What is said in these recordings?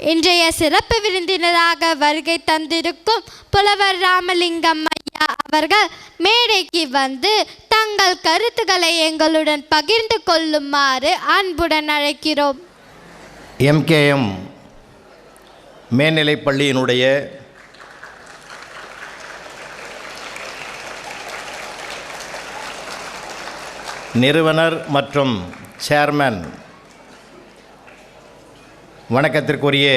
இன்றைய சிறப்பு விருந்தினராக வருகை தந்திருக்கும் புலவர் ராமலிங்கம் ஐயா அவர்கள் மேடைக்கு வந்து தங்கள் கருத்துக்களை எங்களுடன் பகிர்ந்து கொள்ளுமாறு அன்புடன் அழைக்கிறோம். MKM மேல்நிலைப்பள்ளியினுடைய நிறுவனர் மற்றும் சேர்மன் வணக்கத்திற்குரிய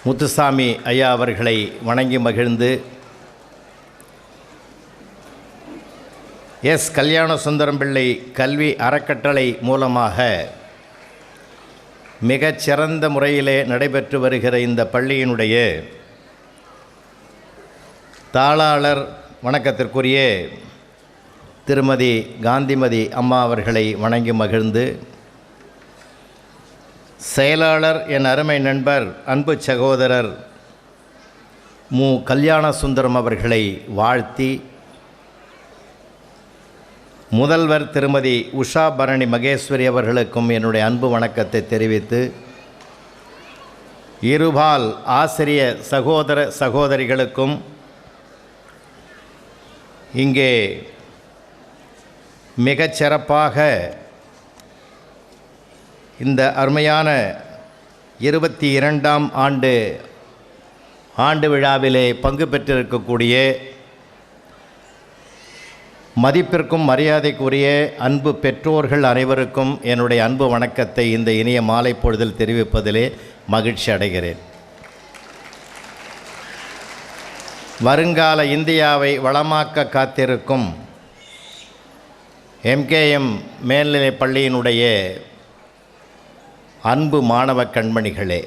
முத்துசாமி ஐயா அவர்களை வணங்கி மகிழ்ந்து, எஸ் கல்யாண சுந்தரம் பிள்ளை கல்வி அறக்கட்டளை மூலமாக மிகச்சிறந்த முறையிலே நடைபெற்று வருகிற இந்த பள்ளியினுடைய தாளாளர் வணக்கத்திற்குரிய திருமதி காந்திமதி அம்மா அவர்களை வணங்கி மகிழ்ந்து, செயலாளர் என் அருமை நண்பர் அன்பு சகோதரர் மு கல்யாண சுந்தரம் அவர்களை வாழ்த்தி, முதல்வர் திருமதி உஷா பரணி மகேஸ்வரி அவர்களுக்கும் என்னுடைய அன்பு வணக்கத்தை தெரிவித்து, இருபால் ஆசிரிய சகோதர சகோதரிகளுக்கும் இங்கே மிகச்சிறப்பாக இந்த அருமையான 22ஆம் ஆண்டு விழாவிலே பங்கு பெற்றிருக்கக்கூடிய மதிப்பிற்கும் மரியாதைக்குரிய அன்பு பெற்றோர்கள் அனைவருக்கும் என்னுடைய அன்பு வணக்கத்தை இந்த இனிய மாலை பொழுதில் தெரிவிப்பதிலே மகிழ்ச்சி அடைகிறேன். வருங்கால இந்தியாவை வளமாக்க காத்திருக்கும் MKM மேல்நிலைப் பள்ளியினுடைய அன்பு மாணவ கண்மணிகளே,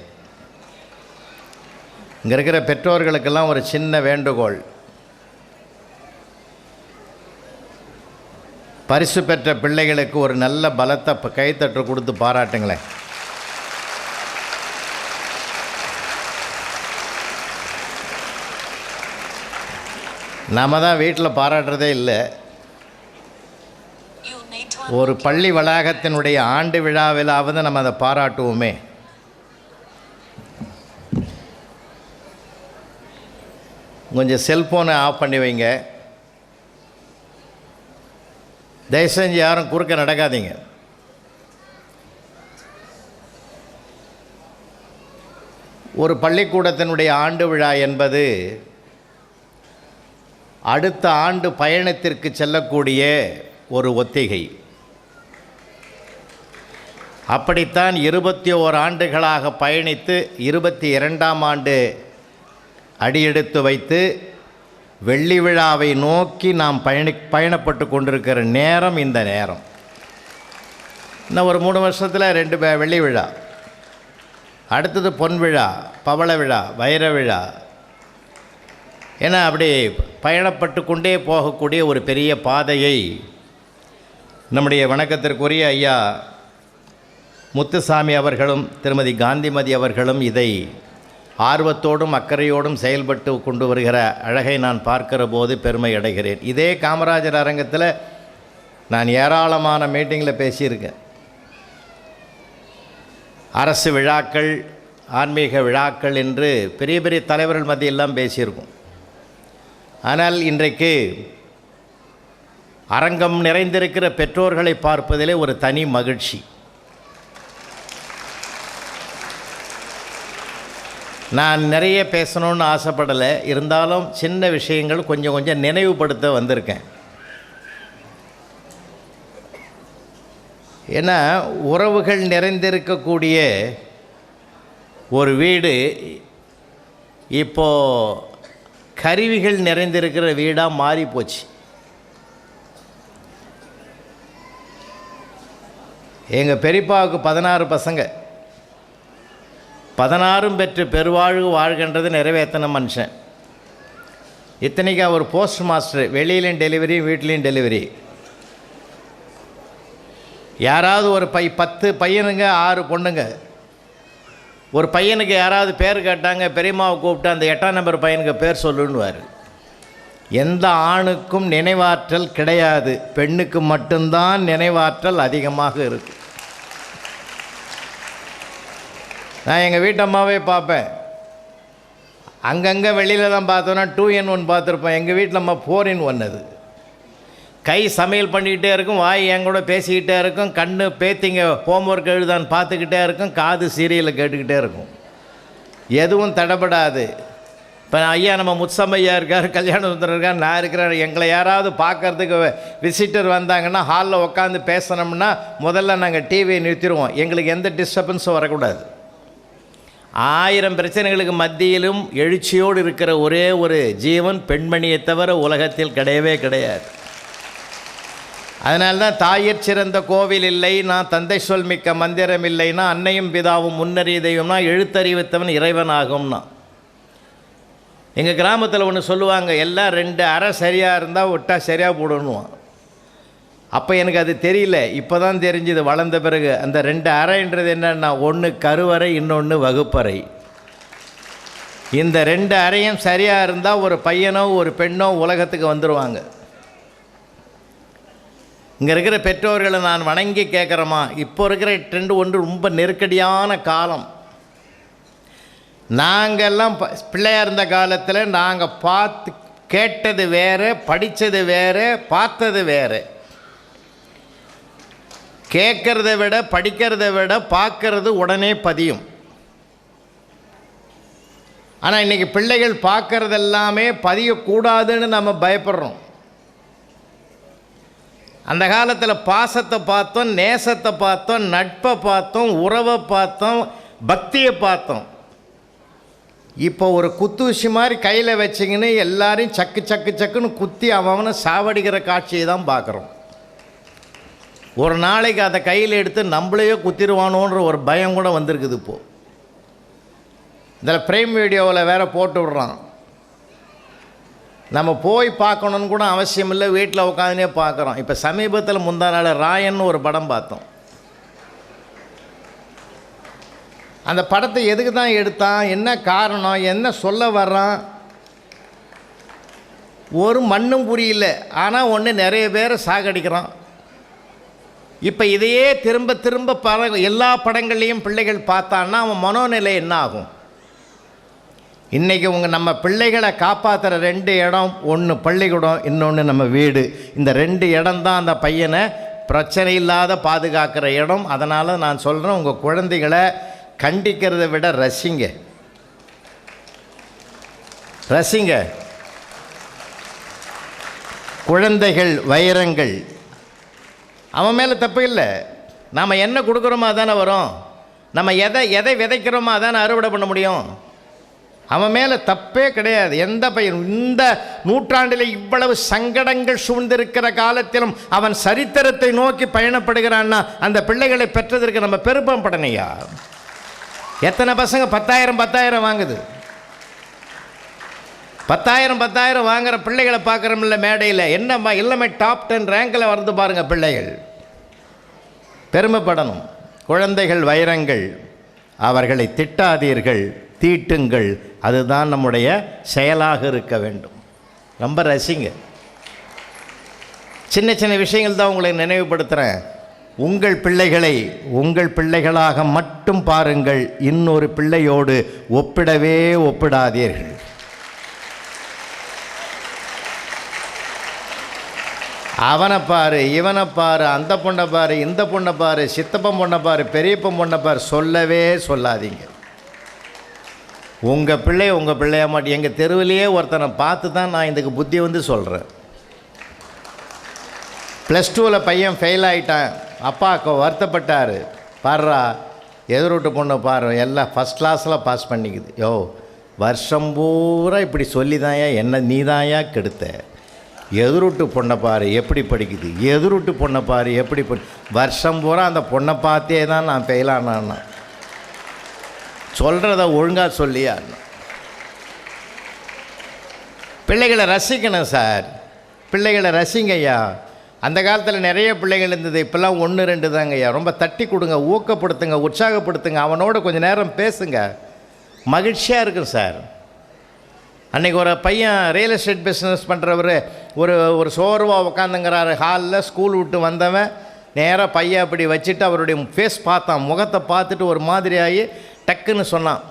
இங்கே இருக்கிற பெற்றோர்களுக்கெல்லாம் ஒரு சின்ன வேண்டுகோள். பரிசு பெற்ற பிள்ளைகளுக்கு ஒரு நல்ல பலத்தை கைத்தட்டு கொடுத்து பாராட்டுங்களேன். நாம் தான் வீட்டில் பாராட்டுறதே இல்லை. ஒரு பள்ளி வளாகத்தினுடைய ஆண்டு விழாவிலாவது நம்ம அதை பாராட்டுவோமே. கொஞ்சம் செல்ஃபோனை ஆஃப் பண்ணி வைங்க. தயவு செஞ்சு யாரும் குறுக்க நடக்காதீங்க. ஒரு பள்ளிக்கூடத்தினுடைய ஆண்டு விழா என்பது அடுத்த ஆண்டு பயணத்திற்கு செல்லக்கூடிய ஒரு ஒத்திகை. அப்படித்தான் 21 ஆண்டுகளாக பயணித்து 22ஆம் ஆண்டு அடியெடுத்து வைத்து வெள்ளி விழாவை நோக்கி நாம் பயணப்பட்டு கொண்டிருக்கிற நேரம் இந்த நேரம். இன்னும் ஒரு 3 வருஷத்தில் 2 வெள்ளி விழா, அடுத்தது பொன் விழா, பவள விழா, வைர விழா என அப்படி பயணப்பட்டு கொண்டே போகக்கூடிய ஒரு பெரிய பாதையை நம்முடைய வணக்கத்திற்குரிய ஐயா முத்துசாமி அவர்களும் திருமதி காந்திமதி அவர்களும் இதை ஆர்வத்தோடும் அக்கறையோடும் செயல்பட்டு கொண்டு வருகிற அழகை நான் பார்க்கிற போது பெருமை அடைகிறேன். இதே காமராஜர் அரங்கத்தில் நான் ஏராளமான மீட்டிங்கில் பேசியிருக்கேன். அரசு விழாக்கள், ஆன்மீக விழாக்கள் என்று பெரிய பெரிய தலைவர்கள் மத்தியெல்லாம் பேசியிருக்கோம். ஆனால் இன்றைக்கு அரங்கம் நிறைந்திருக்கிற பெற்றோர்களை பார்ப்பதிலே ஒரு தனி மகிழ்ச்சி. நான் நிறைய பேசணுன்னு ஆசைப்படலை, இருந்தாலும் சின்ன விஷயங்கள் கொஞ்சம் நினைவுபடுத்த வந்திருக்கேன். ஏன்னா உறவுகள் நிறைந்திருக்கக்கூடிய ஒரு வீடு இப்போது கருவிகள் நிறைந்திருக்கிற வீடாக மாறி போச்சு. எங்கள் பெரியப்பாவுக்கு 16 பசங்க, 16 பெற்று பெருவாழ்வு வாழ்கின்றது நிறைவேற்றின மனுஷன். இத்தனைக்கு அவர் போஸ்ட் மாஸ்டர், வெளியிலையும் டெலிவரி வீட்லேயும் டெலிவரி. யாராவது ஒரு 10 பையனுங்க 6 பொண்ணுங்க. ஒரு பையனுக்கு யாராவது பேர் கேட்டாங்க, பெரியம்மாவை கூப்பிட்டு அந்த 8ஆம் நம்பர் பையனுக்கு பேர் சொல்லுன்னுவார். எந்த ஆணுக்கும் நினைவாற்றல் கிடையாது, பெண்ணுக்கு மட்டும்தான் நினைவாற்றல் அதிகமாக இருக்குது. நான் எங்கள் வீட்டம்மாவே பார்ப்பேன். அங்கங்கே வெளியில் தான் பார்த்தோன்னா 2 in 1 பார்த்துருப்பேன். எங்கள் வீட்டில் அம்மா 4 in 1 அது. கை சமையல் பண்ணிக்கிட்டே இருக்கும், வாய் என் கூட பேசிக்கிட்டே இருக்கும், கண்ணு பேத்திங்க ஹோம்ஒர்க் எழுதான்னு பார்த்துக்கிட்டே இருக்கும், காது சீரியலை கேட்டுக்கிட்டே இருக்கும். எதுவும் தடைப்படாது. இப்போ ஐயா நம்ம முத்தம்மையா இருக்கார், கல்யாணசுந்தரம் இருக்கார், நான் இருக்கிறேன். எங்களை யாராவது பார்க்கறதுக்கு விசிட்டர் வந்தாங்கன்னா ஹாலில் உட்காந்து பேசணும்னா முதல்ல நாங்கள் டிவியை நிறுத்திடுவோம். எங்களுக்கு எந்த டிஸ்டர்பன்ஸும் வரக்கூடாது. 1000 பிரச்சனைகளுக்கு மத்தியிலும் எழுச்சியோடு இருக்கிற ஒரே ஒரு ஜீவன் பெண்மணியை தவிர உலகத்தில் கிடையவே கிடையாது. அதனால்தான் தாயிற் சிறந்த கோவில் இல்லை, நான் தந்தை சொல் மிக்க மந்திரம் இல்லைன்னா, அன்னையும் பிதாவும் முன்னறிய தெய்வம்னா, எழுத்தறிவித்தவன் இறைவன் ஆகும்னா. எங்கள் கிராமத்தில் ஒன்று சொல்லுவாங்க, எல்லாம் 2 அறை சரியாக இருந்தால் விட்டா சரியாக போடணுவான். அப்போ எனக்கு அது தெரியல, இப்போ தான் தெரிஞ்சுது வளர்ந்த பிறகு. அந்த 2 அறைன்றது என்னன்னா, ஒன்று கருவறை, இன்னொன்று வகுப்பறை. இந்த 2 அறையும் சரியாக இருந்தால் ஒரு பையனோ ஒரு பெண்ணோ உலகத்துக்கு வந்துடுவாங்க. இங்கே இருக்கிற பெற்றோர்களை நான் வணங்கி கேட்குறோமா, இப்போ இருக்கிற ட்ரெண்டு ஒன்று ரொம்ப நெருக்கடியான காலம். நாங்கள்லாம் பிள்ளையாக இருந்த காலத்தில் நாங்கள் பார்த்து கேட்டது வேறு, படித்தது வேறு, பார்த்தது வேறு. கேட்குறத விட படிக்கிறத விட பார்க்கறது உடனே பதியும். ஆனால் இன்றைக்கி பிள்ளைகள் பார்க்கறது எல்லாமே பதியக்கூடாதுன்னு நம்ம பயப்படுறோம். அந்த காலத்தில் பாசத்தை பார்த்தோம், நேசத்தை பார்த்தோம், நட்பை பார்த்தோம், உறவை பார்த்தோம், பக்தியை பார்த்தோம். இப்போ ஒரு குத்தூசி மாதிரி கையில் வச்சிங்கன்னு எல்லாரையும் சக்கு சக்கு சக்குன்னு குத்தி அவனை சாவடிக்கிற காட்சியை தான் பார்க்குறோம். ஒரு நாளைக்கு அதை கையில் எடுத்து நம்மளையே குத்திடுவானோன்ற ஒரு பயம் கூட வந்திருக்குது. இப்போது இதில் ப்ரைம் வீடியோவில் வேறு போட்டு விடுறான். நம்ம போய் பார்க்கணுன்னு கூட அவசியம் இல்லை, வீட்டில் உட்காந்துனே பார்க்குறோம். இப்போ சமீபத்தில் முந்தா நாள் ராயன்னு ஒரு படம் பார்த்தோம். அந்த படத்தை எதுக்கு தான் எடுத்தான், என்ன காரணம், என்ன சொல்ல வர்றான், ஒரு மண்ணும் புரியல. ஆனால் ஒன்று, நிறைய பேரை சாகடிக்கிறான். இப்போ இதையே திரும்ப திரும்ப எல்லா படங்கள்லேயும் பிள்ளைகள் பார்த்தான்னா அவன் மனோநிலை என்ன ஆகும்? இன்றைக்கி நம்ம பிள்ளைகளை காப்பாற்றுற 2 இடம், ஒன்று பள்ளிக்கூடம், இன்னொன்று நம்ம வீடு. இந்த 2 இடம்தான் அந்த பையனை பிரச்சனை இல்லாத பாதுகாக்கிற இடம். அதனால் நான் சொல்கிறேன், உங்கள் குழந்தைகளை கண்டிக்கிறத விட ரசிங்க, ரசிங்க. குழந்தைகள் வைரங்கள், அவன் மேலே தப்பு இல்லை. நாம் என்ன கொடுக்குறோமோ அதானே வரும். நம்ம எதை விதைக்கிறோமோ அதானே அறுவடை பண்ண முடியும். அவன் மேலே தப்பே கிடையாது. எந்த பையன் இந்த நூற்றாண்டில் இவ்வளவு சங்கடங்கள் சூழ்ந்திருக்கிற காலத்திலும் அவன் சரித்திரத்தை நோக்கி பயணப்படுகிறான்னா அந்த பிள்ளைகளை பெற்றதற்கு நம்ம பெருமை படனையா? எத்தனை பசங்க 10,000 வாங்குது? 10,000 வாங்குகிற பிள்ளைகளை பார்க்குறோம்ல மேடையில். என்னம்மா எல்லாமே டாப் 10 ரேங்கில் வந்து பாருங்கள் பிள்ளைகள். பெருமைப்படணும். குழந்தைகள் வைரங்கள், அவர்களை திட்டாதீர்கள், தீட்டுங்கள். அதுதான் நம்முடைய செயலாக இருக்க வேண்டும். ரொம்ப ரசிங்க. சின்ன சின்ன விஷயங்கள் தான் உங்களை நினைவுபடுத்துகிறேன். உங்கள் பிள்ளைகளை உங்கள் பிள்ளைகளாக மட்டும் பாருங்கள், இன்னொரு பிள்ளையோடு ஒப்பிடவே ஒப்பிடாதீர்கள். அவனை பாரு, இவனை பாரு, அந்த பொண்ணை பாரு, இந்த பொண்ணை பாரு, சித்தப்பன் பொண்ணை பாரு, பெரியப்பன் பொண்ணை பாரு, சொல்லவே சொல்லாதீங்க. உங்கள் பிள்ளை உங்கள் பிள்ளைய மாட்டேன். எங்கள் தெருவிலேயே ஒருத்தனை பார்த்து தான் நான் இதுக்கு புத்தி வந்து சொல்கிறேன். +2 பையன் ஃபெயில் ஆகிட்டான். அப்பாவுக்கு வருத்தப்பட்டார். பாடுறா, எதிர்விட்டு பொண்ணை பாரு, எல்லாம் ஃபஸ்ட் கிளாஸில் பாஸ் பண்ணிக்குது. யோ, வருஷம் பூரா இப்படி சொல்லி தாயா என்ன நீ தாயா கெடுத்த. எதிர்விட்டு பொண்ணை பாரு எப்படி படிக்குது, எதிர்விட்டு பொண்ணை பாரு எப்படி வருஷம் பூரா அந்த பொண்ணை பார்த்தே தான் நான் ஃபெயில் ஆனான்னா. சொல்கிறத ஒழுங்காக சொல்லியா. பிள்ளைகளை ரசிக்கணும் சார், பிள்ளைகளை ரசிங்கய்யா. அந்த காலத்தில் நிறைய பிள்ளைகள் இருந்தது, இப்போல்லாம் 1 2 தாங்க ஐயா. ரொம்ப தட்டி கொடுங்க, ஊக்கப்படுத்துங்க, உற்சாகப்படுத்துங்க, அவனோட கொஞ்சம் நேரம் பேசுங்க, மகிழ்ச்சியாக இருக்கும் சார். அன்றைக்கி ஒரு பையன் ரியல் எஸ்டேட் பிஸ்னஸ் பண்ணுறவர் ஒரு சோர்வாக உட்காந்துங்கிறாரு ஹாலில். ஸ்கூல் விட்டு வந்தவன் நேராக பையன் அப்படி வச்சுட்டு அவருடைய ஃபேஸ் பார்த்தான். முகத்தை பார்த்துட்டு ஒரு மாதிரி ஆகி, டக்குன்னு சொன்னான்,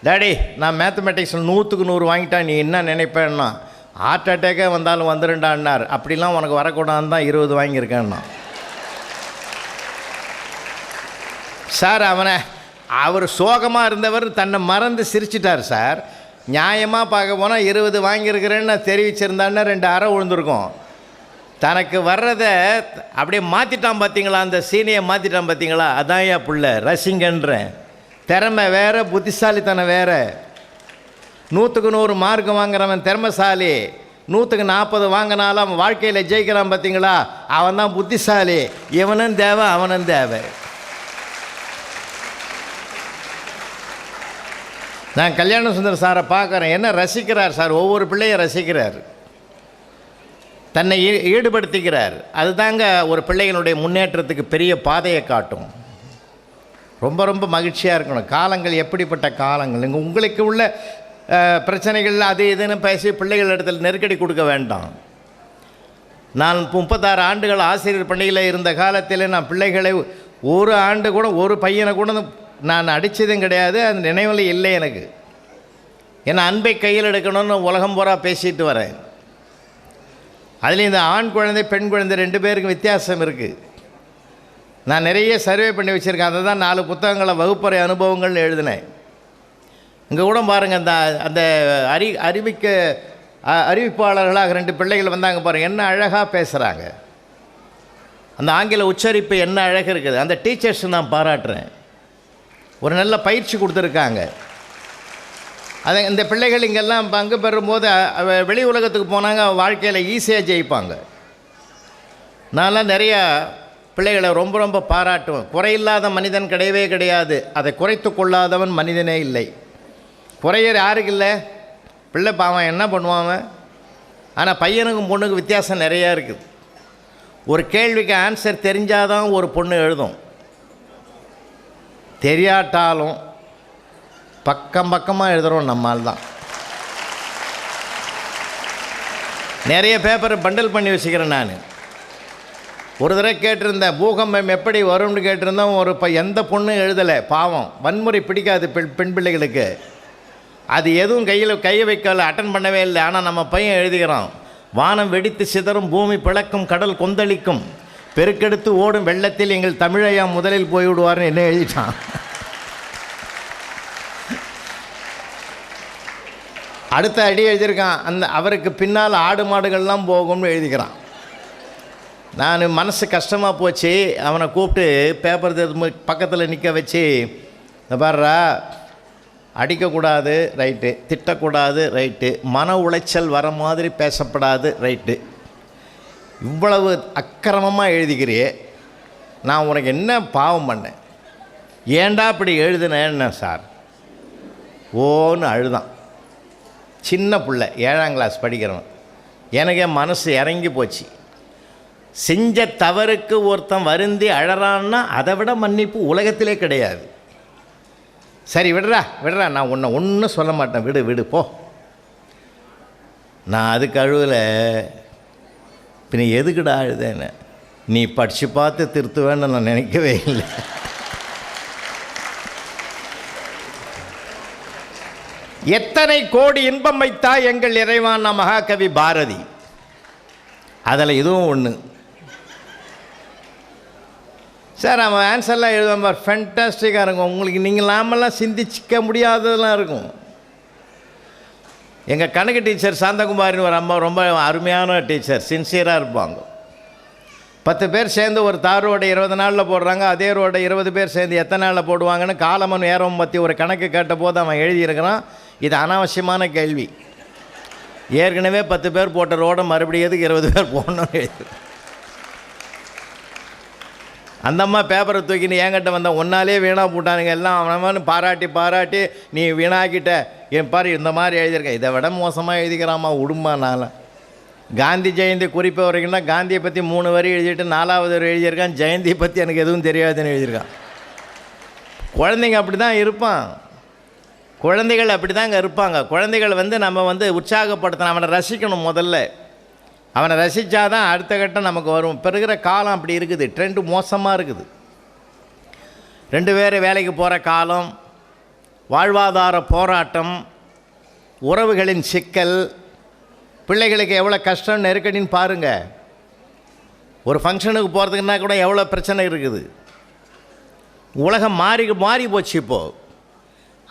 டாடி நான் மேத்தமெட்டிக்ஸில் 100க்கு 100 வாங்கிட்டா நீ என்ன நினைப்பேன்னா, ஹார்ட் அட்டேக்கே வந்தாலும் வந்துருண்டான்னார். அப்படிலாம் உனக்கு வரக்கூடாதுன்னு தான் 20 வாங்கியிருக்கேன்னா. சார் அவர் சோகமாக இருந்தவர் தன்னை மறந்து சிரிச்சிட்டார் சார். நியாயமாக பார்க்க போனால் 20 வாங்கியிருக்கிறேன்னு தெரிவிச்சிருந்தான்னு 2 அறை விழுந்திருக்கும். தனக்கு வர்றதை அப்படியே மாற்றிட்டான் பார்த்தீங்களா, அந்த சீனியை மாற்றிட்டான் பார்த்தீங்களா, அதான் என் பிள்ளை ரசிங்கன்றேன். திறமை வேறு, புத்திசாலித்தனம் வேறு. 100க்கு 100 மார்க் வாங்குறவன் திறமைசாலி, 100க்கு 40 வாங்கினாலும் அவன் வாழ்க்கையில் ஜெயிக்கிறான் பார்த்தீங்களா, அவன் தான் புத்திசாலி. இவனும் தேவை, அவனும் தேவை. நான் கல்யாண சுந்தர் சாரை பார்க்குறேன், என்ன ரசிக்கிறார் சார், ஒவ்வொரு பிள்ளையும் ரசிக்கிறார், தன்னை ஈடுபடுத்திக்கிறார். அதுதாங்க ஒரு பிள்ளைகளுடைய முன்னேற்றத்துக்கு பெரிய பாதையை காட்டும். ரொம்ப ரொம்ப மகிழ்ச்சியாக இருக்கணும். காலங்கள் எப்படிப்பட்ட காலங்கள். நீங்கள் உங்களுக்கு உள்ள பிரச்சனைகள் அது இதுன்னு பேசி பிள்ளைகள் இடத்துல நெருக்கடி கொடுக்க வேண்டாம். நான் 36 ஆண்டுகள் ஆசிரியர் பணியில் இருந்த காலத்தில் நான் பிள்ளைகளை ஒரு ஆண்டு கூட ஒரு பையனை கூட நான் அடித்ததும் கிடையாது. அந்த நினைவில் இல்லை எனக்கு. ஏன்னா அன்பை கையில் எடுக்கணும்னு உலகம் பூரா பேசிட்டு வரேன். அதில் இந்த ஆண் குழந்தை பெண் குழந்தை 2 பேருக்கு வித்தியாசம் இருக்குது. நான் நிறைய சர்வே பண்ணி வச்சுருக்கேன். அதை தான் 4 புத்தகங்களை வகுப்பறை அனுபவங்கள்னு எழுதினேன். இங்கே கூட பாருங்கள், அந்த அறிவிப்பாளர்களாக 2 பிள்ளைகள் வந்தாங்க பாருங்கள், என்ன அழகாக பேசுகிறாங்க. அந்த ஆங்கில உச்சரிப்பு என்ன அழகு இருக்குது. அந்த டீச்சர்ஸ் நான் பாராட்டுறேன். ஒரு நல்ல பயிற்சி கொடுத்துருக்காங்க. அதை இந்த பிள்ளைகள் இங்கெல்லாம் பங்கு பெறும்போது வெளி உலகத்துக்கு போனாங்க, வாழ்க்கையில் ஈஸியாக ஜெயிப்பாங்க. நான்லாம் நிறையா பிள்ளைகளை ரொம்ப ரொம்ப பாராட்டுவேன். குறையில்லாத மனிதன் கிடையவே கிடையாது. அதை குறைத்து கொள்ளாதவன் மனிதனே இல்லை. குறையர் யாருக்கு இல்லை? பிள்ளை பாவன் என்ன பண்ணுவாங்க. ஆனால் பையனுக்கும் பொண்ணுக்கும் வித்தியாசம் நிறையா இருக்குது. ஒரு கேள்விக்கு ஆன்சர் தெரிஞ்சாதான் ஒரு பொண்ணு எழுதும். தெரியாட்டாலும் பக்கம் பக்கமாக எழுதுகிறோம் நம்மால் தான். நிறைய பேப்பரை பண்டில் பண்ணி வச்சுக்கிறேன். நான் ஒரு தடவை கேட்டிருந்தேன், பூகம்பம் எப்படி வரும்னு கேட்டிருந்தேன். எந்த பொண்ணும் எழுதலை. பாவம், வன்முறை பிடிக்காது பெண் பிள்ளைகளுக்கு. அது எதுவும் கையை வைக்கல, அட்டன் பண்ணவே இல்லை. ஆனால் நம்ம பையன் எழுதுகிறான், வானம் வெடித்து சிதறும், பூமி பிளக்கும், கடல் கொந்தளிக்கும், பெருக்கெடுத்து ஓடும் வெள்ளத்தில் எங்கள் தமிழையா முதலில் போய்விடுவார்னு என்ன எழுதிட்டான். அடுத்த அடி எழுதியிருக்கான், அவருக்கு பின்னால் ஆடு மாடுகள்லாம் போகும்னு எழுதிக்கிறான். நான் மனசு கஷ்டமாக போச்சு. அவனை கூப்பிட்டு பேப்பர் பக்கத்தில் நிற்க வச்சு, இந்த பாருடா, அடிக்கக்கூடாது ரைட்டு, திட்டக்கூடாது ரைட்டு, மன உளைச்சல் வர மாதிரி பேசப்படாது ரைட்டு, இவ்வளவு அக்கிரமமாக எழுதிக்கிறியே, நான் உனக்கு என்ன பாவம் பண்ணேன், ஏண்டா இப்படி எழுதுனேன்னு சார் ஓன்னு அழுதான். சின்ன பிள்ளை, 7ஆம் கிளாஸ் படிக்கிறவன். எனக்கு என் மனசு இறங்கி போச்சு. செஞ்ச தவறுக்கு ஒருத்தன் வருந்தி அழறான்னா அதை விட மன்னிப்பு உலகத்திலே கிடையாது. சரி விடுறா, நான் உன்னை ஒன்றும் சொல்ல மாட்டேன், விடு போ. நான் அதுக்கு அழுவல. பின்ன எதுக்குடா அழுதேன்னு, நீ படித்து பார்த்து திருத்துவேன்னு நான் நினைக்கவே இல்லை. எத்தனை கோடி இன்பம் வைத்தா எங்கள் இறைவான் மகாகவி பாரதி. அதில் இதுவும் ஒன்று சார். அவன் ஆன்சர்லாம் எழுதுவான் பார், ஃபேண்டாஸ்டிக்காக இருக்கும். உங்களுக்கு நீங்கள் நாமெல்லாம் சிந்திச்சிக்க முடியாததெல்லாம் இருக்கும். எங்கள் கணக்கு டீச்சர் சாந்தகுமாரின்னு ஒரு அம்மா, ரொம்ப அருமையான டீச்சர், சின்சியராக இருப்பாங்க. 10 பேர் சேர்ந்து ஒரு தார் ரோடை 20 நாளில் போடுறாங்க. அதே ரோடை 20 பேர் சேர்ந்து எத்தனை நாளில் போடுவாங்கன்னு காலமன் நேரம் பற்றி ஒரு கணக்கு கேட்ட போது அவன் எழுதியிருக்கிறான், இது அனாவசியமான கேள்வி. ஏற்கனவே 10 பேர் போட்ட ரோடை மறுபடியும் எதுக்கு 20 பேர் போடணும்னு எழுதி. அந்த அம்மா பேப்பரை தூக்கின்னு என்கிட்ட வந்தால் ஒன்னாலே வீணாக போட்டானுங்க எல்லாம். அவனவனு பாராட்டி நீ வீணாக்கிட்ட, என் பாரு இந்த மாதிரி எழுதியிருக்கேன், இதை விட மோசமாக எழுதிக்கிறாமா உடும்பா. நாளாக காந்தி ஜெயந்தி குறிப்பை வரைக்கும்னா காந்தியை பற்றி 3 வரி எழுதிட்டு 4வது வரி எழுதியிருக்கான், ஜெயந்தியை பற்றி எனக்கு எதுவும் தெரியாதுன்னு எழுதியிருக்கான். குழந்தைங்க அப்படி தான் இருப்பான். குழந்தைகள் அப்படி தாங்க இருப்பாங்க. குழந்தைகள் நம்ம உற்சாகப்படுத்தணும், அவனை ரசிக்கணும். முதல்ல அவனை ரசித்தாதான் அடுத்த கட்டம் நமக்கு வரும். இப்போ இருக்கிற காலம் அப்படி இருக்குது, ட்ரெண்டு மோசமாக இருக்குது. 2 பேர் வேலைக்கு போகிற காலம், வாழ்வாதார போராட்டம், உறவுகளின் சிக்கல், பிள்ளைகளுக்கு எவ்வளோ கஷ்டம் நெருக்கடின்னு பாருங்கள். ஒரு ஃபங்க்ஷனுக்கு போகிறதுக்குன்னா கூட எவ்வளோ பிரச்சனை இருக்குது. உலகம் மாறி போச்சு. இப்போது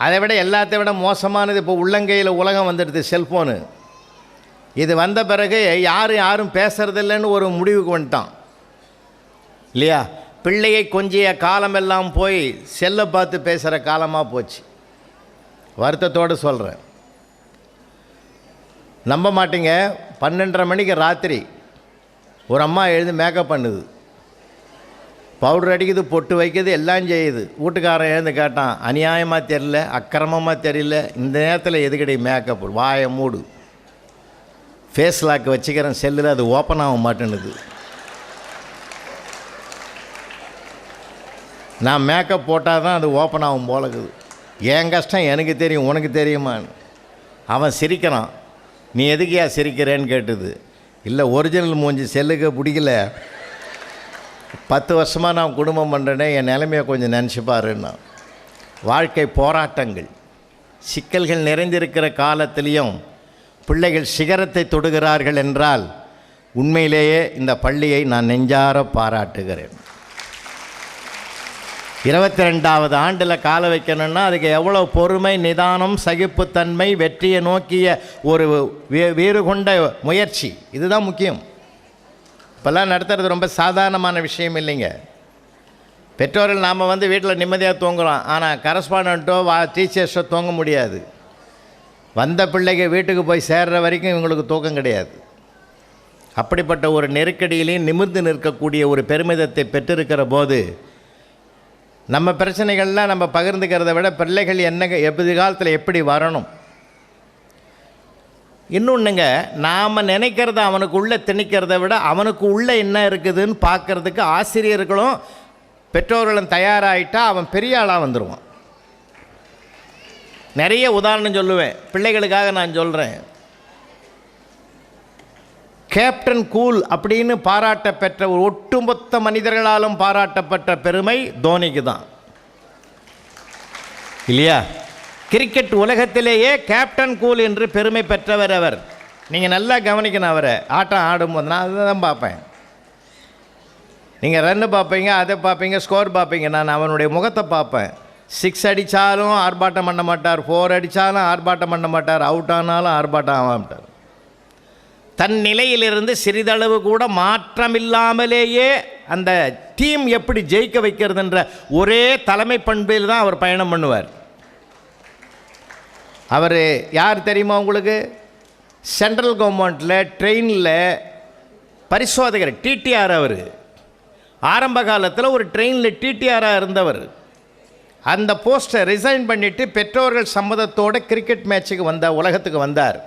அதை விட எல்லாத்தை விட மோசமானது இப்போ உள்ளங்கையில் உலகம் வந்துடுது, செல்ஃபோனு. இது வந்த பிறகு யாரும் பேசுறதில்லைன்னு ஒரு முடிவுக்கு வந்துட்டான் இல்லையா? பிள்ளையை கொஞ்சிய காலமெல்லாம் போய் செல்லை பார்த்து பேசுகிற காலமாக போச்சு. வருத்தத்தோடு சொல்கிறேன். நம்ப மாட்டீங்க, 12:30 மணிக்கு ராத்திரி ஒரு அம்மா எழுந்து மேக்கப் பண்ணுது, பவுடர் அடிக்குது, பொட்டு வைக்குது, எல்லாம் செய்யுது. வீட்டுக்காரன் எழுந்து கேட்டான், அநியாயமாக தெரியல, அக்கிரமமாக தெரியல, இந்த நேரத்தில் எதுக்கடி மேக்கப்? வாயை மூடு, ஃபேஸ் லாக் வச்சுக்கிறேன் செல்லில், அது ஓப்பன் ஆக மாட்டேன்னுது. நான் மேக்கப் போட்டால் தான் அது ஓப்பன் ஆகும் போலக்குது. என் கஷ்டம் எனக்கு தெரியும், உனக்கு தெரியுமான்னு. அவன் சிரிக்கிறான். நீ எதுக்கியா சிரிக்கிறேன்னு கேட்டுது. இல்லை, ஒரிஜினல் மூஞ்சி செல்லுக்கு பிடிக்கல, 10 வருஷமாக நான் குடும்பம் பண்ணுறேனே, என் நிலைமையை கொஞ்சம் நினச்சி பாருன்னா. வாழ்க்கை போராட்டங்கள், சிக்கல்கள் நிறைந்திருக்கிற காலத்திலையும் பிள்ளைகள் சிகரத்தை தொடுகிறார்கள் என்றால் உண்மையிலேயே இந்த பள்ளியை நான் நெஞ்சார பாராட்டுகிறேன். 22வது ஆண்டில் கால வைக்கணும்னா அதுக்கு எவ்வளோ பொறுமை, நிதானம், சகிப்புத்தன்மை, வெற்றியை நோக்கிய ஒரு வீறு கொண்ட முயற்சி, இதுதான் முக்கியம். இப்போல்லாம் நடத்துறது ரொம்ப சாதாரணமான விஷயம் இல்லைங்க. பெற்றோர்கள் நாம் வீட்டில் நிம்மதியாக தூங்குகிறோம், ஆனால் கரஸ்பாண்டண்ட்டோ டீச்சர்ஸோ தூங்க முடியாது. வந்த பிள்ளைங்க வீட்டுக்கு போய் சேர்ற வரைக்கும் இவங்களுக்கு தூக்கம் கிடையாது. அப்படிப்பட்ட ஒரு நெருக்கடியிலையும் நிமிர்ந்து நிற்கக்கூடிய ஒரு பெருமிதத்தை பெற்றிருக்கிற போது நம்ம பிரச்சனைகள்லாம் நம்ம பகிர்ந்துக்கிறத விட பிள்ளைகள் எதிர்காலத்தில் எப்படி வரணும், இன்னொன்றுங்க, நாம் நினைக்கிறத அவனுக்கு உள்ளே திணிக்கிறத விட அவனுக்கு உள்ளே என்ன இருக்குதுன்னு பார்க்குறதுக்கு ஆசிரியர்களும் பெற்றோர்களும் தயாராகிட்டால் அவன் பெரிய ஆளாக வந்துடுவான். நிறைய உதாரணம் சொல்லுவேன், பிள்ளைகளுக்காக நான் சொல்கிறேன். கேப்டன் கூல் அப்படின்னு பாராட்ட பெற்ற ஒரு ஒட்டுமொத்த மனிதர்களாலும் பாராட்டப்பட்ட பெருமை தோனிக்கு தான் இல்லையா? கிரிக்கெட் உலகத்திலேயே கேப்டன் கூல் என்று பெருமை பெற்றவர் அவர். நீங்கள் நல்லா கவனிக்கணும், அவரை ஆட்டம் ஆடும்போது நான் அதை தான் பார்ப்பேன். நீங்கள் ரன்னு பார்ப்பீங்க, அதை பார்ப்பீங்க, ஸ்கோர் பார்ப்பீங்க, நான் அவனுடைய முகத்தை பார்ப்பேன். 6 அடித்தாலும் ஆர்ப்பாட்டம் பண்ண மாட்டார், 4 அடித்தாலும் ஆர்ப்பாட்டம் பண்ண மாட்டார், அவுட் ஆனாலும் ஆர்ப்பாட்டம் ஆக மாட்டார். தன் நிலையிலிருந்து சிறிதளவு கூட மாற்றமில்லாமலேயே அந்த டீம் எப்படி ஜெயிக்க வைக்கிறதுன்ற ஒரே தலைமை பண்பில் தான் அவர் பயணம் பண்ணுவார். அவர் யார் தெரியுமா உங்களுக்கு? சென்ட்ரல் கவர்மெண்ட்டில் ட்ரெயினில் பரிசோதகர், டிடிஆர். அவர் ஆரம்ப காலத்தில் ஒரு ட்ரெயினில் டிடிஆராக இருந்தவர். அந்த போஸ்ட்டை ரிசைன் பண்ணிவிட்டு பெற்றோர்கள் சம்மதத்தோடு கிரிக்கெட் மேட்சுக்கு உலகத்துக்கு வந்தார்.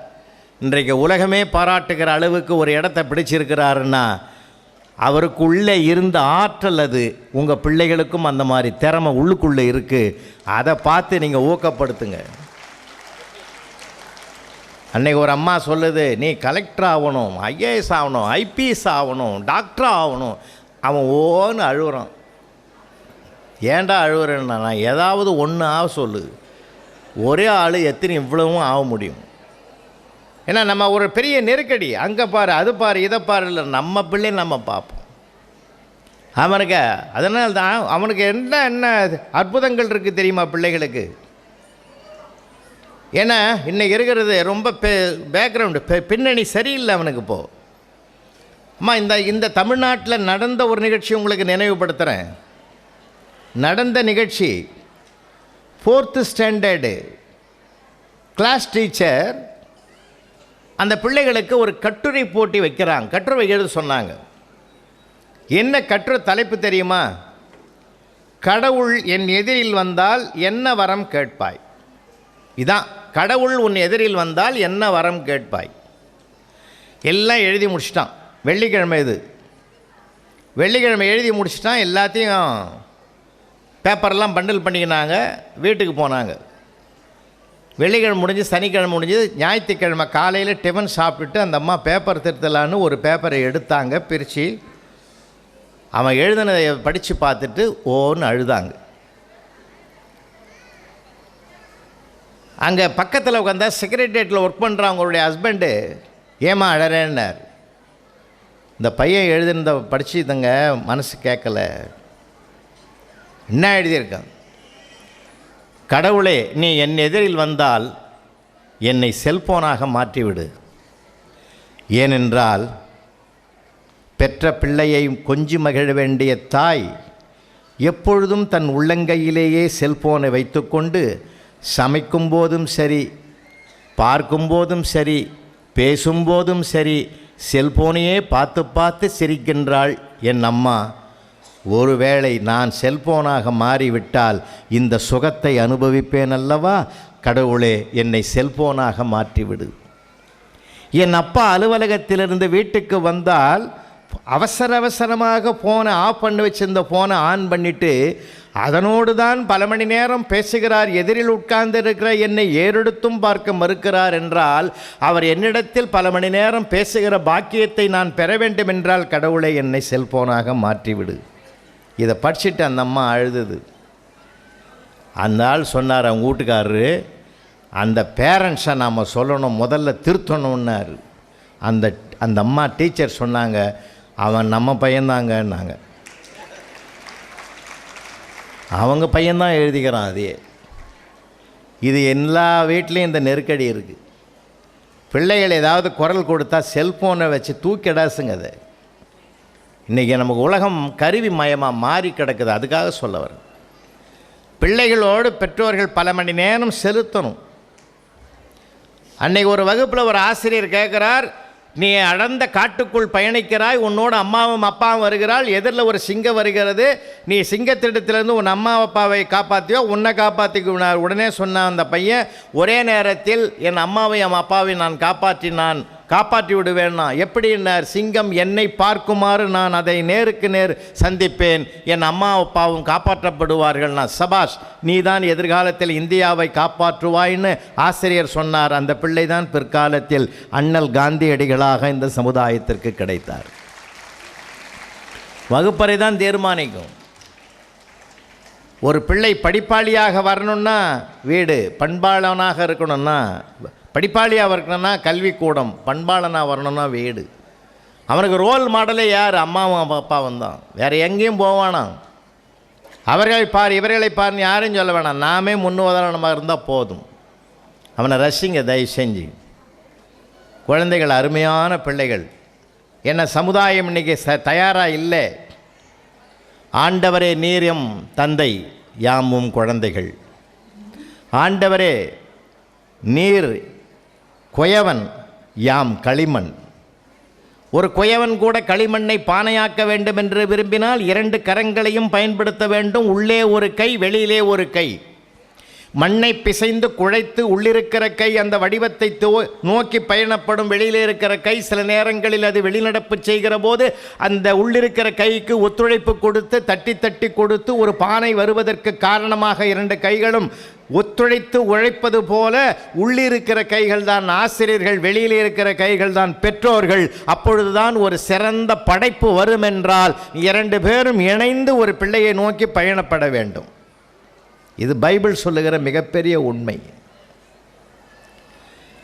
இன்றைக்கு உலகமே பாராட்டுகிற அளவுக்கு ஒரு இடத்தை பிடிச்சிருக்கிறாருன்னா அவருக்கு உள்ளே இருந்த ஆற்றல் அது. உங்கள் பிள்ளைகளுக்கும் அந்த மாதிரி திறமை உள்ளுக்குள்ளே இருக்குது. அதை பார்த்து நீங்கள் ஊக்கப்படுத்துங்க. அன்றைக்கி ஒரு அம்மா சொல்லுது, நீ கலெக்டர் ஆகணும், ஐஏஎஸ் ஆகணும், ஐபிஎஸ் ஆகணும், டாக்டர் ஆகணும். அவன் ஓன்னு அழுகுறான். ஏன்டா அழுகுறேன்னா, நான் ஏதாவது ஒன்று ஆக சொல்லு. ஒரே ஆள் எத்தனை இவ்வளவும் ஆக முடியும்? ஏன்னா நம்ம ஒரு பெரிய நெருக்கடி, அங்கே பாரு, அது பாரு, இதை பாரு, இல்லை நம்ம பிள்ளை நம்ம பார்ப்போம். அவனுக்கு அதனால தான் அவனுக்கு என்ன அற்புதங்கள் இருக்குது தெரியுமா பிள்ளைகளுக்கு? ஏன்னா இன்றைக்கி இருக்கிறது ரொம்ப பேக்ரவுண்டு பின்னணி சரியில்லை அவனுக்கு. இப்போது அம்மா இந்த தமிழ்நாட்டில் நடந்த ஒரு நிகழ்ச்சி உங்களுக்கு நினைவுபடுத்துகிறேன். நடந்த நிகழ்ச்சி, 4th ஸ்டாண்டர்டு கிளாஸ் டீச்சர் அந்த பிள்ளைகளுக்கு ஒரு கட்டுரை போட்டி வைக்கிறாங்க. கட்டுரை எழுத சொன்னாங்க. என்ன கட்டுரை தலைப்பு தெரியுமா? கடவுள் என் எதிரில் வந்தால் என்ன வரம் கேட்பாய். இதான், கடவுள் உன் எதிரில் வந்தால் என்ன வரம் கேட்பாய். எல்லாம் எழுதி முடிச்சிட்டான். வெள்ளிக்கிழமை இது. வெள்ளிக்கிழமை எழுதி முடிச்சிட்டான். எல்லாத்தையும் பேப்பர்லாம் பண்டில் பண்ணிக்கினாங்க, வீட்டுக்கு போனாங்க. வெள்ளிக்கிழமை முடிஞ்சு, சனிக்கிழமை முடிஞ்சு, ஞாயிற்றுக்கிழமை காலையில் டிஃபன் சாப்பிட்டுட்டு அந்த அம்மா பேப்பர் திருத்தலான்னு ஒரு பேப்பரை எடுத்தாங்க, பிரித்து. அவன் எழுதினதை படித்து பார்த்துட்டு ஓன்னு அழுதாங்க. அங்கே பக்கத்தில் உட்காந்தா செக்ரட்டரியேட்டில் ஒர்க் பண்ணுற அவங்களுடைய ஹஸ்பண்டு ஏமா அழறேன்னார். இந்த பையன் எழுதிருந்த படிச்சுதங்க மனசு கேட்கல. என்ன எழுதியிருக்கான்? கடவுளே, நீ என் எதிரில் வந்தால் என்னை செல்போனாக மாற்றிவிடு. ஏனென்றால் பெற்ற பிள்ளையை கொஞ்சி மகிழ வேண்டிய தாய் எப்பொழுதும் தன் உள்ளங்கையிலேயே செல்போனை வைத்துக்கொண்டு சமைக்கும்போதும் சரி, பார்க்கும்போதும் சரி, பேசும்போதும் சரி, செல்போனையே பார்த்து பார்த்து சிரிக்கின்றாள் என் அம்மா. ஒருவேளை நான் செல்போனாக மாறிவிட்டால் இந்த சுகத்தை அனுபவிப்பேன் அல்லவா? கடவுளே, என்னை செல்போனாக மாற்றிவிடு. என் அப்பா அலுவலகத்திலிருந்து வீட்டுக்கு வந்தால் அவசரமாக ஃபோனை ஆஃப் பண்ணி வச்சிருந்த ஃபோனை ஆன் பண்ணிவிட்டு அதனோடு தான் பல மணி நேரம் பேசுகிறார். எதிரில் உட்கார்ந்து இருக்கிற என்னை ஏறெடுத்தும் பார்க்க மறுக்கிறார் என்றால் அவர் என்னிடத்தில் பல மணி நேரம் பேசுகிற பாக்கியத்தை நான் பெற வேண்டும் என்றால் கடவுளை என்னை செல்போனாக மாற்றிவிடு. இதை படிச்சுட்டு அந்த அம்மா அழுதுது. அந்த ஆள் சொன்னார், அவங்க வீட்டுக்காரரு, அந்த பேரண்ட்ஸை நாம் சொல்லணும், முதல்ல திருத்தணுன்னாரு. அந்த அம்மா டீச்சர் சொன்னாங்க, அவன் நம்ம பையன்தாங்கன்னாங்க. அவங்க பையன்தான் எழுதிக்கிறான். இது எல்லா வீட்லேயும் இந்த நெருக்கடி இருக்குது. பிள்ளைகள் ஏதாவது குரல் கொடுத்தா செல்ஃபோனை வச்சு தூக்கிடாசுங்க. அது இன்றைக்கி நமக்கு உலகம் கருவி மயமாக மாறி கிடக்குது. அதுக்காக சொல்ல வர பிள்ளைகளோடு பெற்றோர்கள் பல மணி நேரம் செலுத்தணும். அன்றைக்கி ஒரு வகுப்பில் ஒரு ஆசிரியர் கேட்குறார், நீ அடர்ந்த காட்டுக்குள் பயணிக்கிறாய், உன்னோட அம்மாவும் அப்பாவும் வருகிறாள், எதிரில் ஒரு சிங்கம் வருகிறது, நீ சிங்கத்திடத்திலிருந்து உன் அம்மா அப்பாவை காப்பாற்றியோ உன்னை காப்பாற்றிக்குனார். உடனே சொன்னான் அந்த பையன், ஒரே நேரத்தில் என் அம்மாவையும் அப்பாவையும் நான் காப்பாற்றி விடுவேன்னா. எப்படின்னார்? சிங்கம் என்னை பார்க்குமாறு நான் அதை நேருக்கு நேர் சந்திப்பேன், என் அம்மா அப்பாவும் காப்பாற்றப்படுவார்கள். நான் சபாஷ், நீ தான் எதிர்காலத்தில் இந்தியாவை காப்பாற்றுவாயின்னு ஆசிரியர் சொன்னார். அந்த பிள்ளை தான் பிற்காலத்தில் அண்ணல் காந்தியடிகளாக இந்த சமுதாயத்திற்கு கிடைத்தார். வகுப்பறை தான் தீர்மானிக்கும். ஒரு பிள்ளை படிப்பாளியாக வரணும்னா வீடு, பண்பாளனாக இருக்கணும்னா படிப்பாளியாக இருக்கணும்னா கல்விக்கூடம், பண்பாளனாக வரணும்னா வீடு. அவனுக்கு ரோல் மாடலே யார்? அம்மாவும் அப்பாவும் தான். வேறு எங்கேயும் போவானா. அவர்களை பார் இவர்களை பாருன்னு யாரும் சொல்ல வேணாம், நாமே முன்னுதாரணமாக இருந்தால் போதும். அவனை ரசிங்க தயவு செஞ்சு. குழந்தைகள் அருமையான பிள்ளைகள். என்ன சமுதாயம் இன்றைக்கி தயாராக இல்லை. ஆண்டவரே நீரும் தந்தை, யாமும் குழந்தைகள். ஆண்டவரே நீர் குயவன், யாம் களிமண். ஒரு குயவன் கூட களிமண்ணை பானையாக்க வேண்டும் என்று விரும்பினால் 2 கரங்களையும் பயன்படுத்த வேண்டும். உள்ளே ஒரு கை, வெளியிலே ஒரு கை. மண்ணை பிசைந்து குழைத்து உள்ளிருக்கிற கை அந்த வடிவத்தை நோக்கி பயணப்படும். வெளியிலே இருக்கிற கை சில நேரங்களில் அது வெளிநடப்பு செய்கிற போது அந்த உள்ளிருக்கிற கைக்கு ஒத்துழைப்பு கொடுத்து தட்டி தட்டி கொடுத்து ஒரு பானை வருவதற்கு காரணமாக 2 கைகளும் ஒத்துழைத்து உழைப்பது போல உள்ளிருக்கிற கைகள் தான் ஆசிரியர்கள், வெளியில் இருக்கிற கைகள் தான் பெற்றோர்கள். அப்பொழுதுதான் ஒரு சிறந்த படைப்பு வரும். என்றால் 2 பேரும் இணைந்து ஒரு பிள்ளையை நோக்கி பயணப்பட வேண்டும். இது பைபிள் சொல்லுகிற மிகப்பெரிய உண்மை.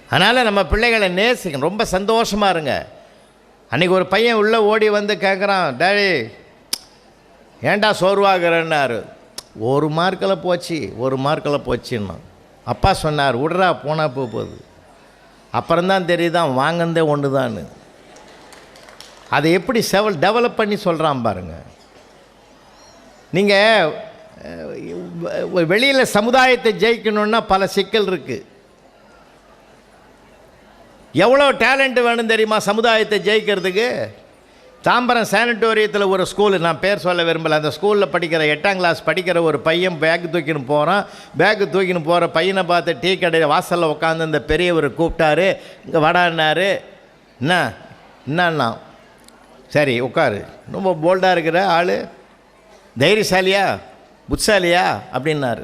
அதனால் நம்ம பிள்ளைகளை நேசிக்கணும். ரொம்ப சந்தோஷமாக இருங்க. அன்றைக்கி ஒரு பையன் உள்ளே ஓடி வந்து கேட்குறான், டேடி ஏன்டா சோர்வாகிறன்னாரு. 1 மார்க்கில் போச்சுன்னா. அப்பா சொன்னார், விட்றா போனால் போகுது. அப்புறம்தான் தெரியுதான் வாங்கந்தே ஒன்று தான். அதை எப்படி டெவலப் பண்ணி சொல்கிறான் பாருங்கள். நீங்கள் வெளியில் சமுதாயத்தை ஜெயிக்கணுன்னா பல சிக்கல் இருக்குது. எவ்வளோ டேலண்ட் வேணும் தெரியுமா சமுதாயத்தை ஜெயிக்கிறதுக்கு? தாம்பரம் சானிட்டோரியத்தில் ஒரு ஸ்கூலு, நான் பேர் சொல்ல விரும்பலை, அந்த ஸ்கூலில் படிக்கிற 8ஆம் கிளாஸ் படிக்கிற ஒரு பையன் பேக்கு தூக்கின்னு போகிறான். பேக்கு தூக்கின்னு போகிற பையனை பார்த்து டீ கடையில் வாசலில் உட்காந்து இந்த பெரியவர் கூப்பிட்டாரு, இங்கே வடான்னாரு. என்னன்னா சரி உட்காரு, ரொம்ப போல்டாக இருக்கிற ஆள், தைரியசாலியா புட்சாலியா அப்படின்னாரு.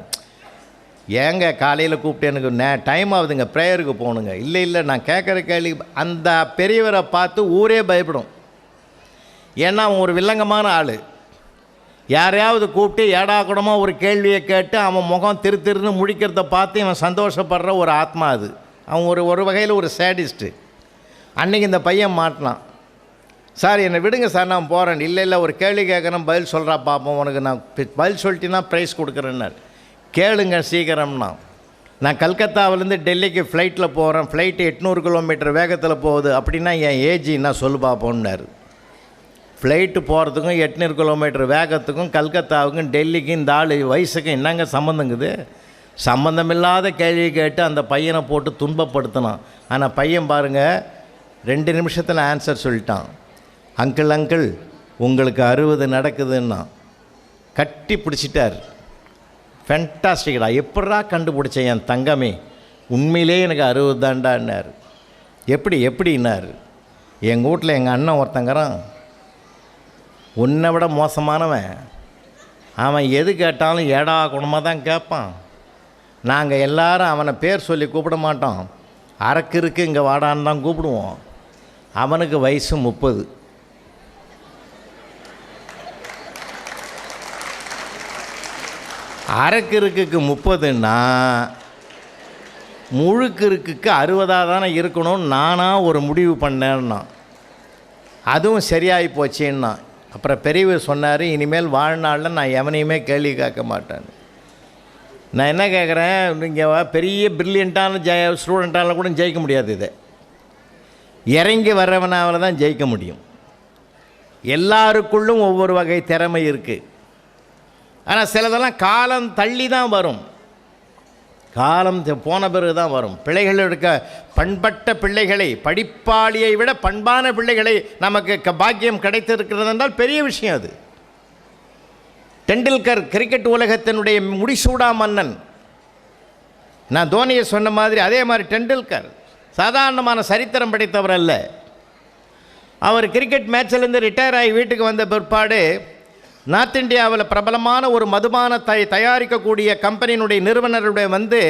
ஏங்க காலையில் கூப்பிட்டு எனக்கு டைம் ஆகுதுங்க, ப்ரேயருக்கு போகணுங்க. இல்லை நான் கேட்குற கேள்வி. அந்த பெரியவரை பார்த்து ஊரே பயப்படும். ஏன்னா அவன் ஒரு வில்லங்கமான ஆள். யாரையாவது கூப்பிட்டு ஏடா கூடமாக ஒரு கேள்வியை கேட்டு அவன் முகம் திருன்னு முழிக்கிறத பார்த்து இவன் சந்தோஷப்படுற ஒரு ஆத்மா அது. அவன் ஒரு வகையில் ஒரு சேடிஸ்ட்டு. அன்றைக்கி இந்த பையன் மாட்டினான். சார் என்னை விடுங்க சார், நான் போகிறேன். இல்லை ஒரு கேள்வி கேட்குறேன், பதில் சொல்கிறா பார்ப்போம், உனக்கு நான் பதில் சொல்லிட்டேன்னா ப்ரைஸ் கொடுக்குறேன்னார். கேளுங்க சீக்கிரம்னா. நான் கல்கத்தாவிலேருந்து டெல்லிக்கு ஃப்ளைட்டில் போகிறேன், ஃப்ளைட்டு 800 கிலோமீட்டர் வேகத்தில் போகுது. அப்படின்னா என் ஏஜ் என்ன சொல்லு பார்ப்போம்னார். ஃப்ளைட்டு போகிறதுக்கும் 800 கிலோமீட்டர் வேகத்துக்கும் கல்கத்தாவுக்கும் டெல்லிக்கும் இந்த ஆள் வயசுக்கும் என்னங்க சம்மந்தங்குது? சம்மந்தமில்லாத கேள்வி கேட்டு அந்த பையனை போட்டு துன்பப்படுத்தினான். ஆனால் பையன் பாருங்கள் 2 நிமிஷத்தில் ஆன்சர் சொல்லிட்டான். அங்கிள் உங்களுக்கு 60 நடக்குதுன்னா கட்டி பிடிச்சிட்டார். ஃபென்டாஸ்டிக்கடா, எப்படா கண்டுபிடிச்சேன் என் தங்கமே, உண்மையிலே எனக்கு 60 தாண்டான்னார். எப்படின்னார். எங்கள் வீட்டில் எங்கள் அண்ணன் ஒருத்தங்கிறான், உன்னை விட மோசமானவன். அவன் எது கேட்டாலும் ஏடா குணமாக தான் கேட்பான். நாங்கள் எல்லாரும் அவனை பேர் சொல்லி கூப்பிட மாட்டோம், அரக்கு இங்கே வாடான்னு தான் கூப்பிடுவோம். அவனுக்கு வயசு 30. அரக்கு 30ன்னா முழுக்கு 60 தானே இருக்கணும். நானாக ஒரு முடிவு பண்ணேன்னா அதுவும் சரியாகி போச்சேன்னா. அப்புறம் பெரியவர் சொன்னார், இனிமேல் வாழ்நாளில் நான் எவனையுமே கேள்வி கேட்க மாட்டேன். நான் என்ன கேட்குறேன், நீங்கள் பெரிய பிரில்லியண்ட்டான ஸ்டூடெண்ட்டால கூட ஜெயிக்க முடியாது. இதை இறங்கி வர்றவனால தான் ஜெயிக்க முடியும். எல்லாருக்குள்ளும் ஒவ்வொரு வகை திறமை இருக்குது. ஆனால் சிலதெல்லாம் காலம் தள்ளி தான் வரும், காலம் போன பிறகு தான் வரும். பிள்ளைகள் இருக்க பண்பட்ட பிள்ளைகளை, படிப்பாளியை விட பண்பான பிள்ளைகளை நமக்கு பாக்கியம் கிடைத்திருக்கிறது என்றால் பெரிய விஷயம் அது. டெண்டுல்கர் கிரிக்கெட் உலகத்தினுடைய முடிசூடா மன்னன். நான் தோனியை சொன்ன மாதிரி அதே மாதிரி டெண்டுல்கர் சாதாரணமான சரித்திரம் படைத்தவர் அல்ல. அவர் கிரிக்கெட் மேட்சிலேருந்து ரிட்டையர் ஆகி வீட்டுக்கு வந்த பிற்பாடு நார்த் இந்தியாவில் பிரபலமான ஒரு மதுபானத்தை தயாரிக்கக்கூடிய கம்பெனியினுடைய நிறுவனருடைய வந்து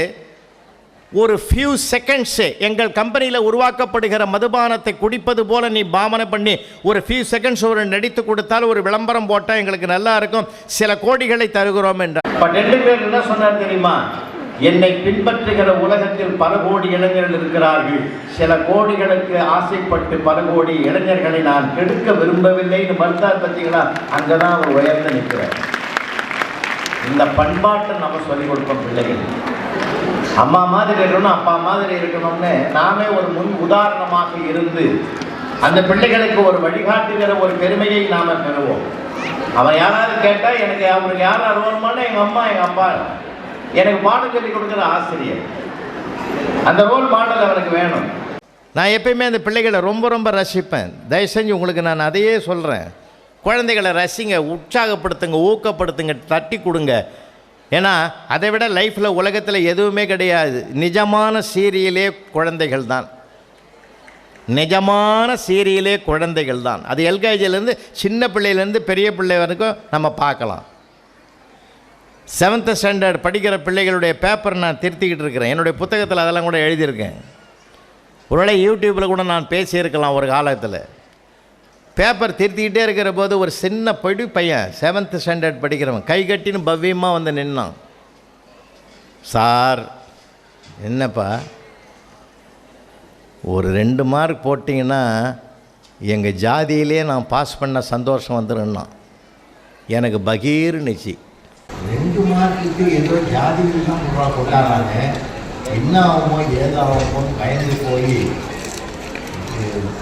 ஒரு ஃபியூ செகண்ட்ஸு எங்கள் கம்பெனியில் உருவாக்கப்படுகிற மதுபானத்தை குடிப்பது போல் நீ பாவனை பண்ணி ஒரு ஃபியூ செகண்ட்ஸ் ஒரு நடித்து கொடுத்தால், ஒரு விளம்பரம் போட்டால் எங்களுக்கு நல்லா இருக்கும், சில கோடிகளை தருகிறோம் என்றார். இப்போ 2 பேர் என்ன சொன்னார் தெரியுமா? என்னை பின்பற்றுகிற உலகத்தில் பல கோடி இளைஞர்கள் இருக்கிறார்கள், சில கோடிகளுக்கு ஆசைப்பட்டு பல கோடி இளைஞர்களை நான் கெடுக்க விரும்பவில்லைன்னு மறுத்தார். பார்த்தீங்களா? அங்கே தான் அவர் உயர்ந்து நிற்கிறார். இந்த பண்பாட்டை நம்ம சொல்லிக் கொடுப்போம் பிள்ளைகள். அம்மா மாதிரி இருக்கணும், அப்பா மாதிரி இருக்கணும்னு நாமே ஒரு முன் உதாரணமாக இருந்து அந்த பிள்ளைகளுக்கு ஒரு வழிகாட்டுகிற ஒரு பெருமையை நாம் பெறுவோம். அவன் யாராவது கேட்டால் எனக்கு அவருக்கு யார் அனுபவமான எங்கள் அம்மா எங்கள் அப்பா, எனக்கு பாடம் சொல்லி கொடுக்குற ஆசிரியர், அந்த ரோல் மாடல் அவனுக்கு வேணும். நான் எப்பயுமே அந்த பிள்ளைகளை ரொம்ப ரசிப்பேன். தயவு செஞ்சு உங்களுக்கு நான் அதையே சொல்கிறேன், குழந்தைகளை ரசிங்க, உற்சாகப்படுத்துங்க, ஊக்கப்படுத்துங்க, தட்டி கொடுங்க. ஏன்னா அதை விட லைஃப்பில் உலகத்தில் எதுவுமே கிடையாது. நிஜமான சீரியலே குழந்தைகள் தான், நிஜமான சீரியலே குழந்தைகள் தான். அது எல்கேஜிலேருந்து சின்ன பிள்ளையிலேருந்து பெரிய பிள்ளை வரைக்கும் நம்ம பார்க்கலாம். 7th ஸ்டாண்டர்ட் படிக்கிற பிள்ளைகளுடைய பேப்பர் நான் திருத்திக்கிட்டு இருக்கிறேன். என்னுடைய புத்தகத்தில் அதெல்லாம் கூட எழுதியிருக்கேன். ஒருவேளை யூடியூப்பில் கூட நான் பேசியிருக்கலாம் ஒரு காலத்தில். பேப்பர் திருத்திக்கிட்டே இருக்கிற போது ஒரு சின்ன பொடி பையன் 7th ஸ்டாண்டர்ட் படிக்கிறவன் கை கட்டின்னு பவ்யமாக வந்து நின்னான். சார், என்னப்பா ஒரு 2 மார்க் போட்டிங்கன்னா எங்கள் ஜாதியிலே நான் பாஸ் பண்ண சந்தோஷம் வந்துடுன்னா. எனக்கு பகீர்னுச்சு. 2 மார்க்குக்கு ஏதோ ஜாதியில் தான் கொண்டாடுறாங்க, என்ன ஆகுமோ ஏதாகுமோன்னு பயந்து போய்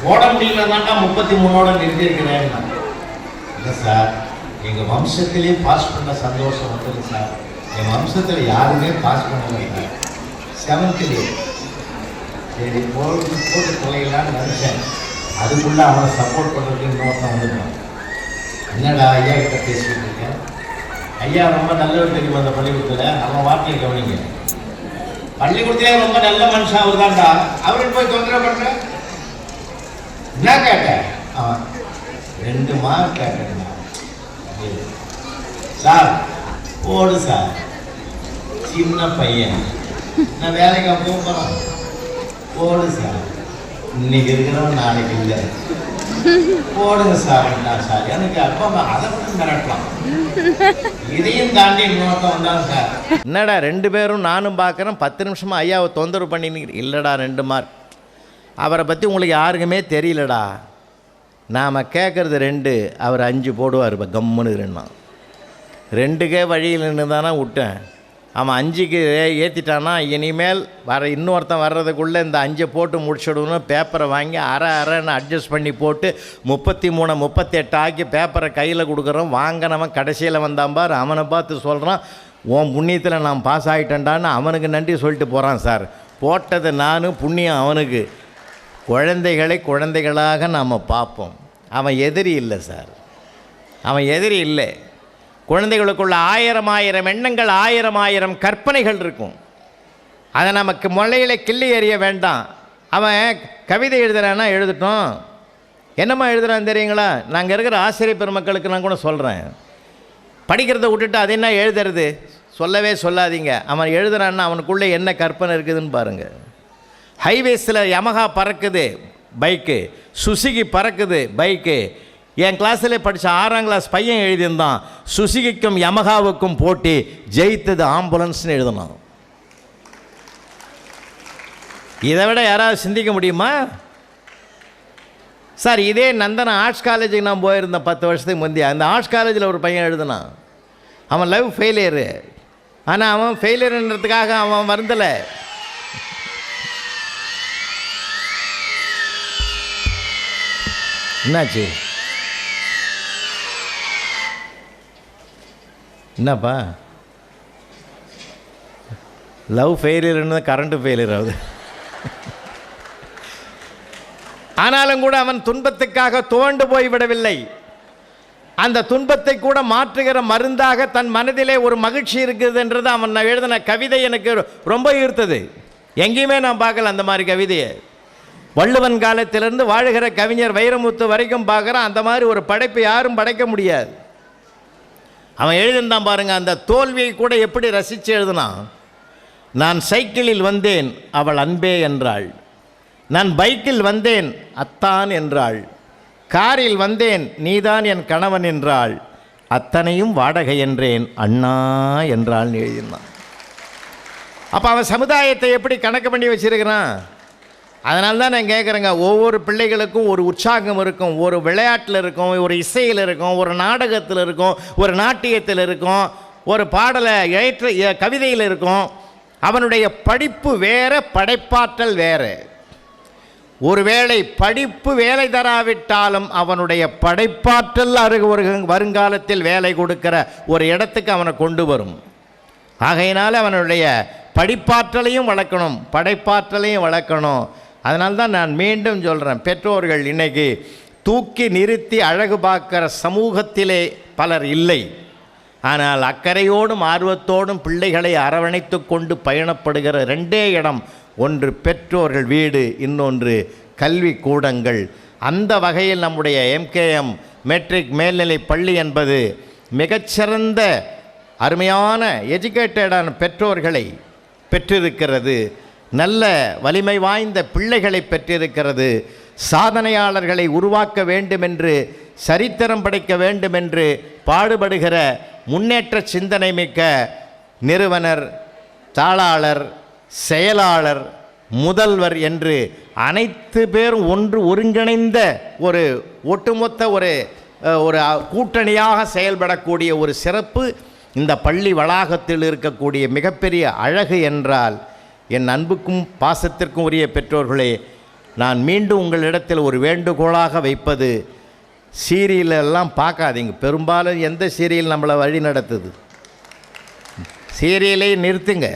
போட முடியலதாண்டா 33ஓட நிறுத்தியிருக்கிறேன். இல்லை சார், எங்கள் வம்சத்திலே பாஸ் பண்ண சந்தோஷம் வந்துடுது சார், என் வம்சத்தில் யாருமே பாஸ் பண்ணல 7th. சரி போட்டு தொலைகளான்னு நினச்சேன். அதுக்குள்ளே அவனை சப்போர்ட் பண்ணுறதுக்கு இன்னொருத்தன் வந்துட்டான். என்னடா ஐயா கிட்ட பேசிக்கிட்டு இருக்கேன், ஐயா ரொம்ப நல்லவர் தெரியும் அந்த பள்ளிக்கூடத்தில், அவன் வார்த்தையை கவனிங்க, பள்ளிக்கூடத்திலே ரொம்ப நல்ல மனுஷன் அவர் தான்டா, அவருக்கு போய் தொந்தரவு பண்ணுற என்ன கேட்ட? அவன் 2 மார்க் கேட்டேன் சார். போடு சார், சின்ன பையன், நான் வேலைக்கு போகிறேன், போடு சார். இன்னைக்கு இருக்கிறவன் நாளைக்கு இல்லை, போடுங்க சார் சார் எனக்கு அப்பா அம்மா அதை மட்டும் மிரட்டலாம், இதையும் தாண்டி இன்னொருத்தம் வந்தாங்க சார். என்னடா 2 பேரும் நானும் பார்க்குறேன் 10 நிமிஷமாக ஐயாவை தொந்தரவு பண்ணின்னு. இல்லைடா 2 மார்க், அவரை பற்றி உங்களுக்கு யாருக்குமே தெரியலடா. நாம் கேட்குறது 2, அவர் 5 போடுவார். இப்போ கம்முன்னு இருந்தான். 2க்கே வழியில் நின்று தானே விட்டேன். அவன் 5க்கு ஏற்றிட்டான்னா இனிமேல் இன்னொருத்தன் வர்றதுக்குள்ளே இந்த 5 போட்டு முடிச்சுடணும். பேப்பரை வாங்கி அரைன்னு அட்ஜஸ்ட் பண்ணி போட்டு 33 38 ஆக்கி பேப்பரை கையில் கொடுக்குறோம். வாங்கினவன் கடைசியில் வந்தான் பார், அவனை பார்த்து சொல்கிறான், உன் புண்ணியத்தில் நான் பாஸ் ஆகிட்டேன்டான்னு அவனுக்கு நன்றி சொல்லிட்டு போகிறான். சார் போட்டது நான், புண்ணியம் அவனுக்கு. குழந்தைகளை குழந்தைகளாக நாம் பார்ப்போம். அவன் எதிரி இல்லை சார், அவன் எதிரி இல்லை. குழந்தைகளுக்குள்ள 1000 எண்ணங்கள் 1000 கற்பனைகள் இருக்கும். அதை நமக்கு முளையில் கிள்ளி எறிய வேண்டாம். அவன் கவிதை எழுதுறான்னா எழுதட்டும். என்னம்மா எழுதுறான்னு தெரியுங்களா? நாங்கள் இருக்கிற ஆசிரியர் பெருமக்களுக்கு நான் கூட சொல்கிறேன், படிக்கிறத விட்டுட்டு அது என்ன எழுதுறது சொல்லவே சொல்லாதீங்க. அவன் எழுதுறான்னா அவனுக்குள்ளே என்ன கற்பனை இருக்குதுன்னு பாருங்கள். ஹைவேஸில் யமஹா பறக்குது பைக்கு, சுசுகி பறக்குது பைக்கு. என் கிளாஸில் படித்த 6ஆம் கிளாஸ் பையன் எழுதியிருந்தான், சுசுகிக்கும் யமஹாவுக்கும் போட்டி, ஜெயித்தது ஆம்புலன்ஸ்னு எழுதணும். இதை விட யாராவது சிந்திக்க முடியுமா சார்? இதே நந்தன ஆர்ட்ஸ் காலேஜுக்கு நான் போயிருந்தேன் 10 வருஷத்துக்கு முந்தைய. அந்த ஆர்ட்ஸ் காலேஜில் ஒரு பையன் எழுதினான், அவன் லவ் ஃபெயிலியரு. ஆனால் அவன் ஃபெயிலியர்ன்றதுக்காக அவன் வருந்தலை. என்னாச்சு? என்னப்பா லவ் ஃபெயிலியர்னு கரண்ட்டு ஃபெயிலியர் ஆகுது. ஆனாலும் கூட அவன் துன்பத்துக்காக துவண்டு போய்விடவில்லை. அந்த துன்பத்தை கூட மாற்றுகிற மருந்தாக தன் மனதிலே ஒரு மகிழ்ச்சி இருக்குதுன்றது அவன் எழுதின கவிதை எனக்கு ரொம்ப ஈர்த்தது. எங்கேயுமே நான் பார்க்கல அந்த மாதிரி கவிதையை. வள்ளுவன் காலத்திலிருந்து வாழுகிற கவிஞர் வைரமுத்து வரைக்கும் பார்க்குறான். அந்த மாதிரி ஒரு படைப்பு யாரும் படைக்க முடியாது. அவன் எழுதினான் பாருங்க, அந்த தோல்வியை கூட எப்படி ரசித்து எழுதினான். நான் சைக்கிளில் வந்தேன், அவள் அன்பே என்றாள். நான் பைக்கில் வந்தேன், அத்தான் என்றாள். காரில் வந்தேன், நீதான் என் கணவன் என்றாள். அத்தனையும் வாடகை என்றேன், அண்ணா என்றாள் எழுதினான். அப்போ அவன் சமுதாயத்தை எப்படி கணக்கு பண்ணி வச்சிருக்கிறான். அதனால தான் நான் கேட்குறேங்க, ஒவ்வொரு பிள்ளைகளுக்கும் ஒரு உற்சாகம் இருக்கும், ஒரு விளையாட்டில் இருக்கும், ஒரு இசையில் இருக்கும், ஒரு நாடகத்தில் இருக்கும், ஒரு நாட்டியத்தில் இருக்கும், ஒரு பாடலை கவிதையில் இருக்கும். அவனுடைய படிப்பு வேறு, படைப்பாற்றல் வேறு. ஒருவேளை படிப்பு வேலை தராவிட்டாலும் அவனுடைய படைப்பாற்றல் வருங்காலத்தில் வேலை கொடுக்கிற ஒரு இடத்துக்கு அவனை கொண்டு வரும். ஆகையினால் அவனுடைய படிப்பாற்றலையும் வளர்க்கணும், படைப்பாற்றலையும் வளர்க்கணும். அதனால்தான் நான் மீண்டும் சொல்கிறேன், பெற்றோர்கள் இன்றைக்கி தூக்கி நிறுத்தி அழகு பார்க்குற சமூகத்திலே பலர் இல்லை. ஆனால் அக்கறையோடும் ஆர்வத்தோடும் பிள்ளைகளை அரவணைத்து கொண்டு பயணப்படுகிற 2 இடம், ஒன்று பெற்றோர்கள் வீடு, இன்னொன்று கல்வி கூடங்கள். அந்த வகையில் நம்முடைய MKM மெட்ரிக் மேல்நிலை பள்ளி என்பது மிகச்சிறந்த அருமையான எஜுகேட்டடான பெற்றோர்களை பெற்றிருக்கிறது. நல்ல வலிமை வாய்ந்த பிள்ளைகளை பெற்றிருக்கிறது. சாதனையாளர்களை உருவாக்க வேண்டுமென்று, சரித்திரம் படைக்க வேண்டுமென்று பாடுபடுகிற முன்னேற்ற சிந்தனை மிக்க நிறுவனர், தாளாளர், செயலாளர், முதல்வர் என்று அனைத்து பேரும் ஒருங்கிணைந்த ஒரு ஒட்டுமொத்த ஒரு கூட்டணியாக செயல்படக்கூடிய ஒரு சிறப்பு இந்த பள்ளி வளாகத்தில் இருக்கக்கூடிய மிகப்பெரிய அழகு என்றால், என் அன்புக்கும் பாசத்திற்கும் உரிய பெற்றோர்களே, நான் மீண்டும் உங்களிடத்தில் ஒரு வேண்டுகோளாக வைப்பது, சீரியலெல்லாம் பார்க்காதீங்க. பெரும்பாலும் எந்த சீரியல் நம்மளை வழி நடத்துது? சீரியலை நிறுத்துங்க.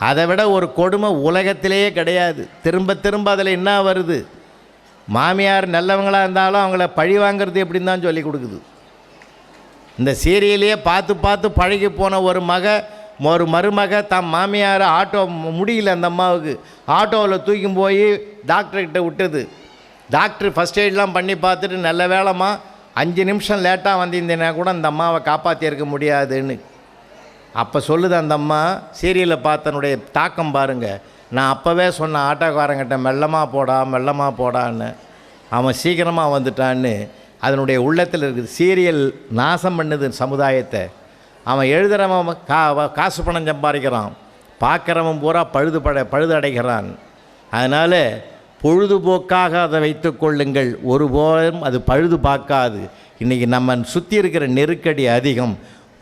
அதை விட ஒரு கொடுமை உலகத்திலேயே கிடையாது. திரும்ப திரும்ப அதில் என்ன வருது? மாமியார் நல்லவங்களாக இருந்தாலும் அவங்கள பழி வாங்கிறது எப்படின்னு தான் சொல்லி கொடுக்குது. இந்த சீரியலையே பார்த்து பார்த்து பழகி போன ஒரு மருமக தம் மாமியார் ஆட்டோ முடியல, அந்த அம்மாவுக்கு ஆட்டோவில் தூக்கி போய் டாக்டர்கிட்ட விட்டது. டாக்டர் ஃபஸ்ட் எய்ட்லாம் பண்ணி பார்த்துட்டு, நல்ல வேலைம்மா 5 நிமிஷம் லேட்டாக வந்திருந்தேன்னா கூட அந்த அம்மாவை காப்பாற்றியிருக்க முடியாதுன்னு. அப்போ சொல்லுது அந்த அம்மா, சீரியலை பார்த்தனுடைய தாக்கம் பாருங்கள். நான் அப்போவே சொன்னேன் ஆட்டோக்காரங்கிட்ட மெல்லமாக போடான்னு. அவன் சீக்கிரமாக வந்துட்டான்னு. அதனுடைய உள்ளத்தில் இருக்குது. சீரியல் நாசம் பண்ணுது சமுதாயத்தை. அவன் எழுதுகிறவன் காசு பணம் சம்பாதிக்கிறான், பார்க்குறவன் பூரா பழுது அடைகிறான். அதனால் பொழுதுபோக்காக அதை வைத்து கொள்ளுங்கள், ஒருபோதும் அது பழுது பார்க்காது. இன்றைக்கி நம்ம சுற்றி இருக்கிற நெருக்கடி அதிகம்.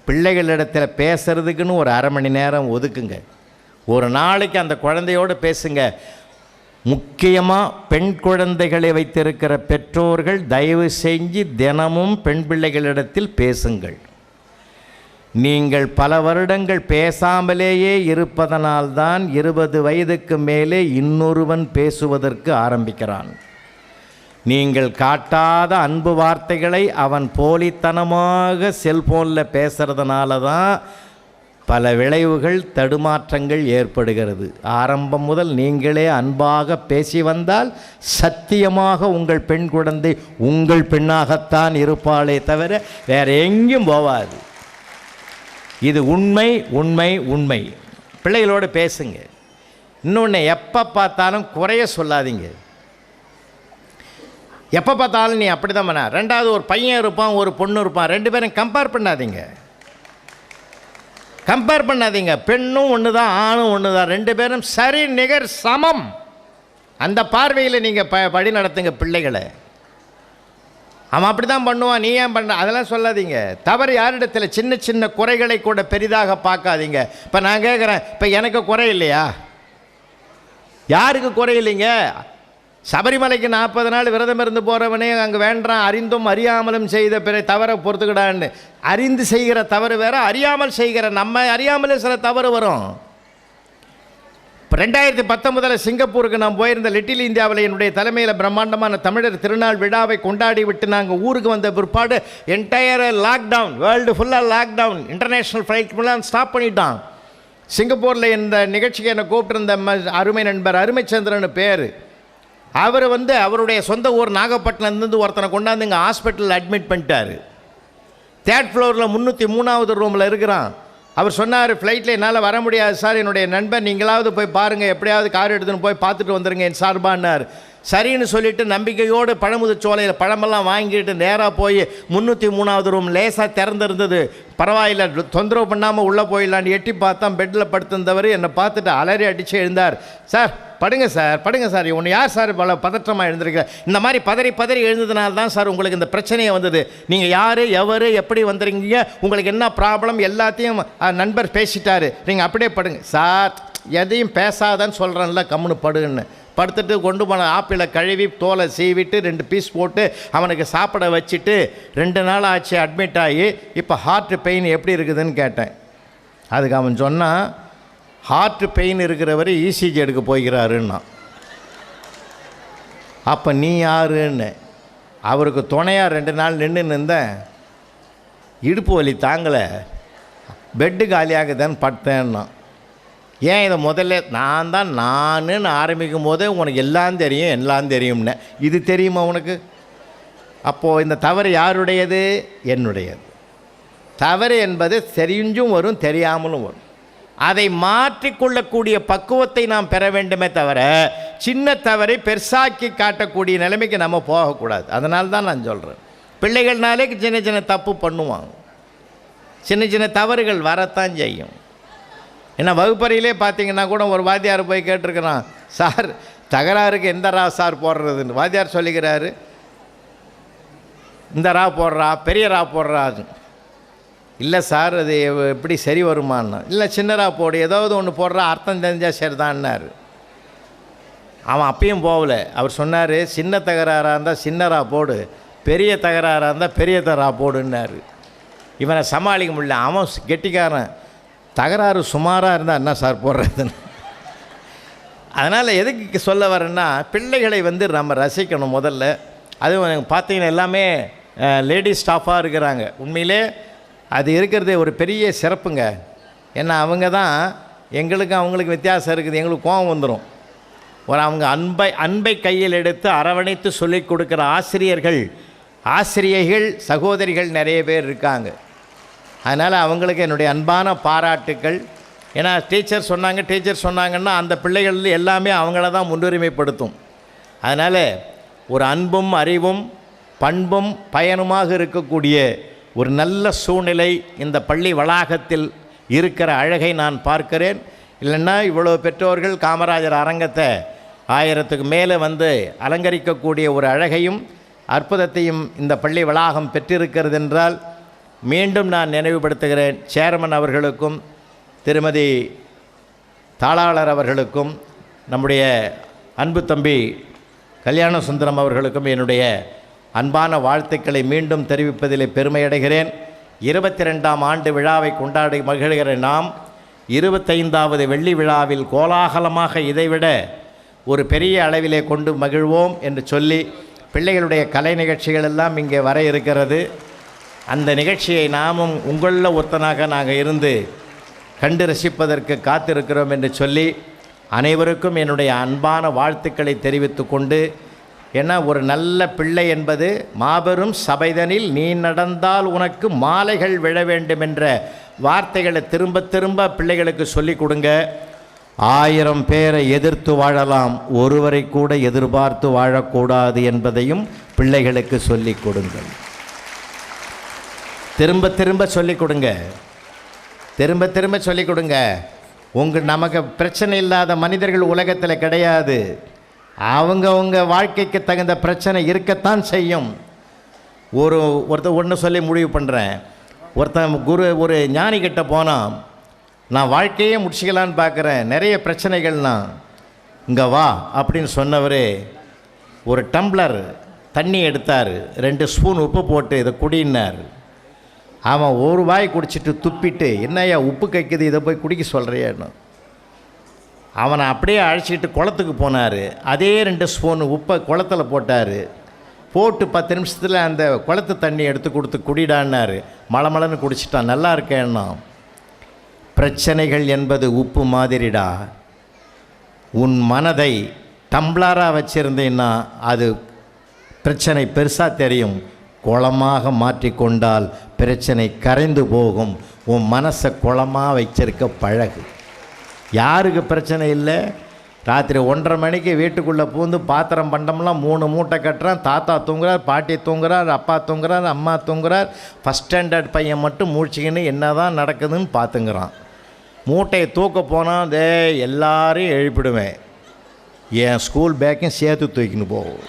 பிள்ளைகளிடத்தில் பேசுகிறதுக்குன்னு ஒரு அரை மணி நேரம் ஒதுக்குங்க. ஒரு நாளைக்கு அந்த குழந்தையோடு பேசுங்க. முக்கியமாக பெண் குழந்தைகளை வைத்திருக்கிற பெற்றோர்கள் தயவு செஞ்சு தினமும் பெண் பிள்ளைகளிடத்தில் பேசுங்கள். நீங்கள் பல வருடங்கள் பேசாமலேயே இருப்பதனால்தான் 20 வயதுக்கு மேலே இன்னொருவன் பேசுவதற்கு ஆரம்பிக்கிறான். நீங்கள் காட்டாத அன்பு வார்த்தைகளை அவன் போலித்தனமாக செல்போனில் பேசுகிறதுனால தான் பல விளைவுகள் தடுமாற்றங்கள் ஏற்படுகிறது. ஆரம்பம் முதல் நீங்களே அன்பாக பேசி வந்தால் சத்தியமாக உங்கள் பெண் குழந்தை உங்கள் பெண்ணாகத்தான் இருப்பாளே தவிர வேறு எங்கேயும் போவாது. இது உண்மை உண்மை உண்மை. பிள்ளைகளோடு பேசுங்க. இன்னொன்று, எப்போ பார்த்தாலும் குறைய சொல்லாதீங்க. எப்போ பார்த்தாலும் நீ அப்படி தான் பண்ண. ரெண்டாவது, ஒரு பையன் இருப்பான் ஒரு பொண்ணு இருப்பான், 2 பேரும் கம்பேர் பண்ணாதீங்க. பெண்ணும் ஒன்று தான் ஆணும் ஒன்று தான், 2 பேரும் சரி நிகர் சமம். அந்த பார்வையில் நீங்கள் வழி நடத்துங்க பிள்ளைகளை. அவன் அப்படி தான் பண்ணுவான், நீ ஏன் பண்ண, அதெல்லாம் சொல்லாதீங்க. தவறு யாரிடத்தில் சின்ன சின்ன குறைகளை கூட பெரிதாக பார்க்காதீங்க. இப்போ நான் கேட்குறேன், இப்போ எனக்கு குறை இல்லையா? யாருக்கு குறை இல்லைங்க? சபரிமலைக்கு 40 நாள் விரதம் இருந்து போகிறவனே அங்கே வேண்டாம், அறிந்தும் அறியாமலும் செய்த பிற தவறை பொறுத்துக்கிடான்னு. அறிந்து செய்கிற தவறு வேறு, அறியாமல் செய்கிற நம்ம அறியாமலே சில தவறு வரும். இப்போ 2019 சிங்கப்பூருக்கு நான் போயிருந்த லிட்டில் இந்தியாவில் என்னுடைய தலைமையில் பிரம்மாண்டமான தமிழர் திருநாள் விழாவை கொண்டாடி விட்டு நாங்கள் ஊருக்கு வந்த பிற்பாடு என்டையர் லாக்டவுன், வேர்ல்டு ஃபுல்லாக லாக்டவுன், இன்டர்நேஷ்னல் ஃப்ளைட் ஃபுல்லாக ஸ்டாப் பண்ணிட்டான். சிங்கப்பூரில் இந்த நிகழ்ச்சிக்கு என்னை கூப்பிட்டுருந்த அருமை நண்பர் அருமைச்சந்திரன் பேர். அவர் அவருடைய சொந்த ஊர் நாகப்பட்டினத்துலேருந்து ஒருத்தனை கொண்டாந்து இங்கே ஹாஸ்பிட்டலில் அட்மிட் பண்ணிட்டார். 3rd ஃப்ளோரில் 303வது ரூமில் இருக்கிறான். அவர் சொன்னார், ஃப்ளைட்டில் என்னால் வர முடியாது சார், என்னுடைய நண்பர் நீங்களாவது போய் பாருங்கள், எப்படியாவது கார் எடுத்துன்னு போய் பார்த்துட்டு வந்துடுங்க என் சார்பான்னார். சரின்னு சொல்லிவிட்டு நம்பிக்கையோடு பழமுதிர்ச்சோலையில் பழமெல்லாம் வாங்கிட்டு நேராக போய் 303வது ரூம் லேசாக திறந்துருந்தது. பரவாயில்ல, தொந்தரவு பண்ணாமல் உள்ளே போயிடலான்னு எட்டி பார்த்தா பெட்டில் படுத்திருந்தவர் என்னை பார்த்துட்டு அலறி அடித்து எழுந்தார். சார் படுங்க சார், ஒன்று யார் சார் பல பதற்றமாக எழுந்திருக்க? இந்த மாதிரி பதறி எழுந்ததுனால தான் சார் உங்களுக்கு இந்த பிரச்சனையே வந்தது. நீங்கள் யார், எவர், எப்படி வந்துருக்கீங்க, உங்களுக்கு என்ன ப்ராப்ளம் எல்லாத்தையும் நண்பர் பேசிட்டார், நீங்கள் அப்படியே படுங்க. சார் எதையும் பேசாதான்னு சொல்கிறேன்ல, கம்முன்னு படுன்னு. படுத்துட்டு கொண்டு போன ஆப்பிளை கழுவி தோலை சீவிட்டு 2 பீஸ் போட்டு அவனுக்கு சாப்பிட வச்சுட்டு 2 நாள் ஆச்சு அட்மிட் ஆகி. இப்போ ஹார்ட் பெயின் எப்படி இருக்குதுன்னு கேட்டேன். அதுக்கு அவன் சொன்னான், ஹார்ட் பெயின் இருக்கிறவர் இசிஜி எடுக்க போய்கிறாருன்னா. அப்போ நீ யாருன்னு அவருக்கு துணையாக 2 நாள் நின்று இருந்தேன். இடுப்பு வலி தாங்கலை, பெட்டு காலியாகுதான்னு படுத்தேன்னா. ஏன் இதை முதல்ல நானுன்னு ஆரம்பிக்கும் போதே உனக்கு எல்லாம் தெரியும்னு, இது தெரியுமா உனக்கு? அப்போது இந்த தவறு யாருடையது? என்னுடையது. தவறு என்பது தெரிஞ்சும் வரும், தெரியாமலும் வரும். அதை மாற்றிக்கொள்ளக்கூடிய பக்குவத்தை நாம் பெற வேண்டுமே தவிர சின்ன தவறை பெருசாக்கி காட்டக்கூடிய நிலைமைக்கு நம்ம போகக்கூடாது. அதனால தான் நான் சொல்கிறேன், பிள்ளைகள்னாலே சின்ன தப்பு பண்ணுவாங்க, சின்ன தவறுகள் வரத்தான் செய்யும். ஏன்னா வகுப்பறையிலே பார்த்தீங்கன்னா கூட ஒரு வாத்தியார் போய் கேட்டிருக்கிறான், சார் தகராறுக்கு எந்த ரா சார் போடுறதுன்னு. வாத்தியார் சொல்லிக்கிறாரு, இந்த ரா போடுறா, பெரிய ரா போடுறாது. இல்லை சார் அது எப்படி சரி வருமானா? இல்லை சின்னரா போடு, ஏதாவது ஒன்று போடுறா, அர்த்தம் தெரிஞ்சால் சரிதான்னார். அவன் அப்பயும் போகல. அவர் சொன்னார், சின்ன தகராறாக இருந்தால் சின்னரா போடு, பெரிய தகராறாக இருந்தால் பெரிய தரா போடுன்னார். இவனை சமாளிக்க முடியல. அவன் கெட்டிக்காரன், தகராறு சுமாராக இருந்தால் என்ன சார் போடுறதுன்னு. அதனால் எதுக்கு சொல்ல வரேன்னா, பிள்ளைகளை நம்ம ரசிக்கணும் முதல்ல. அதுவும் பார்த்தீங்கன்னா எல்லாமே லேடிஸ் ஸ்டாஃபாக இருக்கிறாங்க. உண்மையிலே அது இருக்கிறது ஒரு பெரிய சிறப்புங்க. ஏன்னா அவங்க தான் எங்களுக்கு அவங்களுக்கு வித்தியாசம் இருக்குது. எங்களுக்கு கோபம் வந்துடும். அவங்க அன்பை கையில் எடுத்து அரவணைத்து சொல்லிக் கொடுக்குற ஆசிரியைகள் சகோதரிகள் நிறைய பேர் இருக்காங்க. அதனால் அவங்களுக்கு என்னுடைய அன்பான பாராட்டுக்கள். ஏன்னா டீச்சர் சொன்னாங்கன்னா அந்த பிள்ளைகள் எல்லாமே அவங்கள தான் முன்னுரிமைப்படுத்தும். அதனால் ஒரு அன்பும் அறிவும் பண்பும் பயனுமாக இருக்கக்கூடிய ஒரு நல்ல சூழ்நிலை இந்த பள்ளி வளாகத்தில் இருக்கிற அழகை நான் பார்க்கிறேன். இல்லைன்னா இவ்வளோ பெற்றோர்கள் காமராஜர் அரங்கத்தை 1000க்கு மேலே வந்து அலங்கரிக்கக்கூடிய ஒரு அழகையும் அற்புதத்தையும் இந்த பள்ளி வளாகம் பெற்றிருக்கிறது என்றால் மீண்டும் நான் நினைவுபடுத்துகிறேன். சேர்மன் அவர்களுக்கும் திருமதி தாளாளர் அவர்களுக்கும் நம்முடைய அன்பு தம்பி கல்யாண சுந்தரம் அவர்களுக்கும் என்னுடைய அன்பான வாழ்த்துக்களை மீண்டும் தெரிவிப்பதிலே பெருமையடைகிறேன். 22ஆம் ஆண்டு விழாவை கொண்டாடி மகிழ்கிற நாம் 25வது வெள்ளி விழாவில் கோலாகலமாக இதைவிட ஒரு பெரிய அளவிலே கொண்டு மகிழ்வோம் என்று சொல்லி பிள்ளைகளுடைய கலை நிகழ்ச்சிகள் எல்லாம் இங்கே வர இருக்கிறது. அந்த நிகழ்ச்சியை நாமும் உங்களில் ஒருத்தனாக நாங்கள் இருந்து கண்டு ரசிப்பதற்கு காத்திருக்கிறோம் என்று சொல்லி அனைவருக்கும் என்னுடைய அன்பான வாழ்த்துக்களை தெரிவித்து கொண்டு, ஏன்னா ஒரு நல்ல பிள்ளை என்பது மாபெரும் சபைதனில் நீ நடந்தால் உனக்கு மாலைகள் விழ வேண்டும் என்ற வார்த்தைகளை திரும்ப திரும்ப பிள்ளைகளுக்கு சொல்லிக் கொடுங்க. 1000 பேரை எதிர்த்து வாழலாம், ஒருவரை கூட எதிர்பார்த்து வாழக்கூடாது என்பதையும் பிள்ளைகளுக்கு சொல்லிக் கொடுங்கள். திரும்ப திரும்ப சொல்லிக் கொடுங்க, திரும்ப திரும்ப சொல்லிக் கொடுங்க. நமக்கு பிரச்சனை இல்லாத மனிதர்கள் உலகத்தில் கிடையாது. அவங்க வாழ்க்கைக்கு தகுந்த பிரச்சனை இருக்கத்தான் செய்யும். ஒருத்தர் ஒன்று சொல்லி முடிவு பண்ணுறேன். ஒருத்தன் ஒரு ஞானிக்கிட்ட போனால், நான் வாழ்க்கையே முடிச்சிக்கலான்னு பார்க்குறேன், நிறைய பிரச்சனைகள்னா இங்கே வா அப்படின்னு சொன்னவர் ஒரு டம்ளர் தண்ணி எடுத்தார், 2 ஸ்பூன் உப்பு போட்டு இதை குடினார். அவன் ஒரு வாய் குடிச்சிட்டு துப்பிட்டு, என்னையா உப்பு கைக்குது, இதை போய் குடிக்க சொல்கிறியான்னு அவனை அப்படியே அழைச்சிக்கிட்டு குளத்துக்கு போனார். அதே 2 ஸ்பூன் உப்பை குளத்தில் போட்டார். போட்டு 10 நிமிஷத்தில் அந்த குளத்து தண்ணி எடுத்து கொடுத்து குடிடான்னார். மலமலன்னு குடிச்சிட்டான். நல்லா இருக்கேன்னா, பிரச்சனைகள் என்பது உப்பு மாதிரிடா. உன் மனதை டம்ளராக வச்சுருந்தீன்னா அது பிரச்சனை பெருசாக தெரியும். குளமாக மாற்றிக்கொண்டால் பிரச்சனை கரைந்து போகும். உன் மனசை குளமாக வச்சிருக்க பழகு. யாருக்கு பிரச்சனை இல்லை? ராத்திரி 1:30 மணிக்கு வீட்டுக்குள்ளே பூந்து பாத்திரம் பண்டம்லாம் 3 மூட்டை கட்டுறான். தாத்தா தூங்குறார், பாட்டி தூங்குறார், அப்பா தூங்குறார், அம்மா தூங்குறார். ஃபஸ்ட் ஸ்டாண்டர்ட் பையன் மட்டும் மூழ்ச்சிக்கின்னு என்ன தான் நடக்குதுன்னு பார்த்துங்கிறான். மூட்டையை தூக்க போனால் எல்லாரையும் எழுப்பிடுவேன். என் ஸ்கூல் பேக்கையும் சேர்த்து தூக்கின்னு போகும்.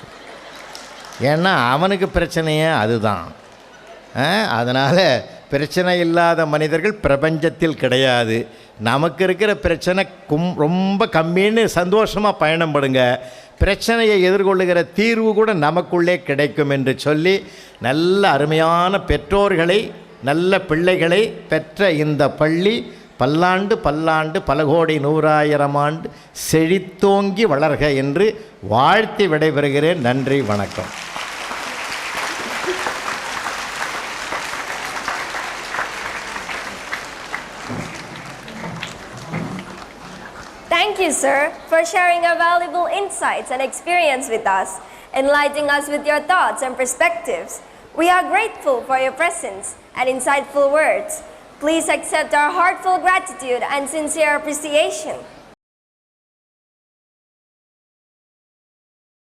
ஏன்னா அவனுக்கு பிரச்சனையே அதுதான். அதனால் பிரச்சனை இல்லாத மனிதர்கள் பிரபஞ்சத்தில் கிடையாது. நமக்கு இருக்கிற பிரச்சனை ரொம்ப கம்மின்னு சந்தோஷமாக பயணம் படுங்க. பிரச்சனையை எதிர்கொள்ளுகிற தீர்வு கூட நமக்குள்ளே கிடைக்கும் என்று சொல்லி, நல்ல அருமையான பெற்றோர்களை, நல்ல பிள்ளைகளை பெற்ற இந்த பள்ளி பல்லாண்டு பல்லாண்டு பல கோடி 100,000 ஆண்டு செழித்தோங்கி வளர்க என்று வாழ்த்தி விடைபெறுகிறேன். நன்றி, வணக்கம். Thank you, sir, for sharing your valuable insights and experience with us, enlightening us with your thoughts and perspectives. We are grateful for your presence and insightful words. Please accept our heartfelt gratitude and sincere appreciation.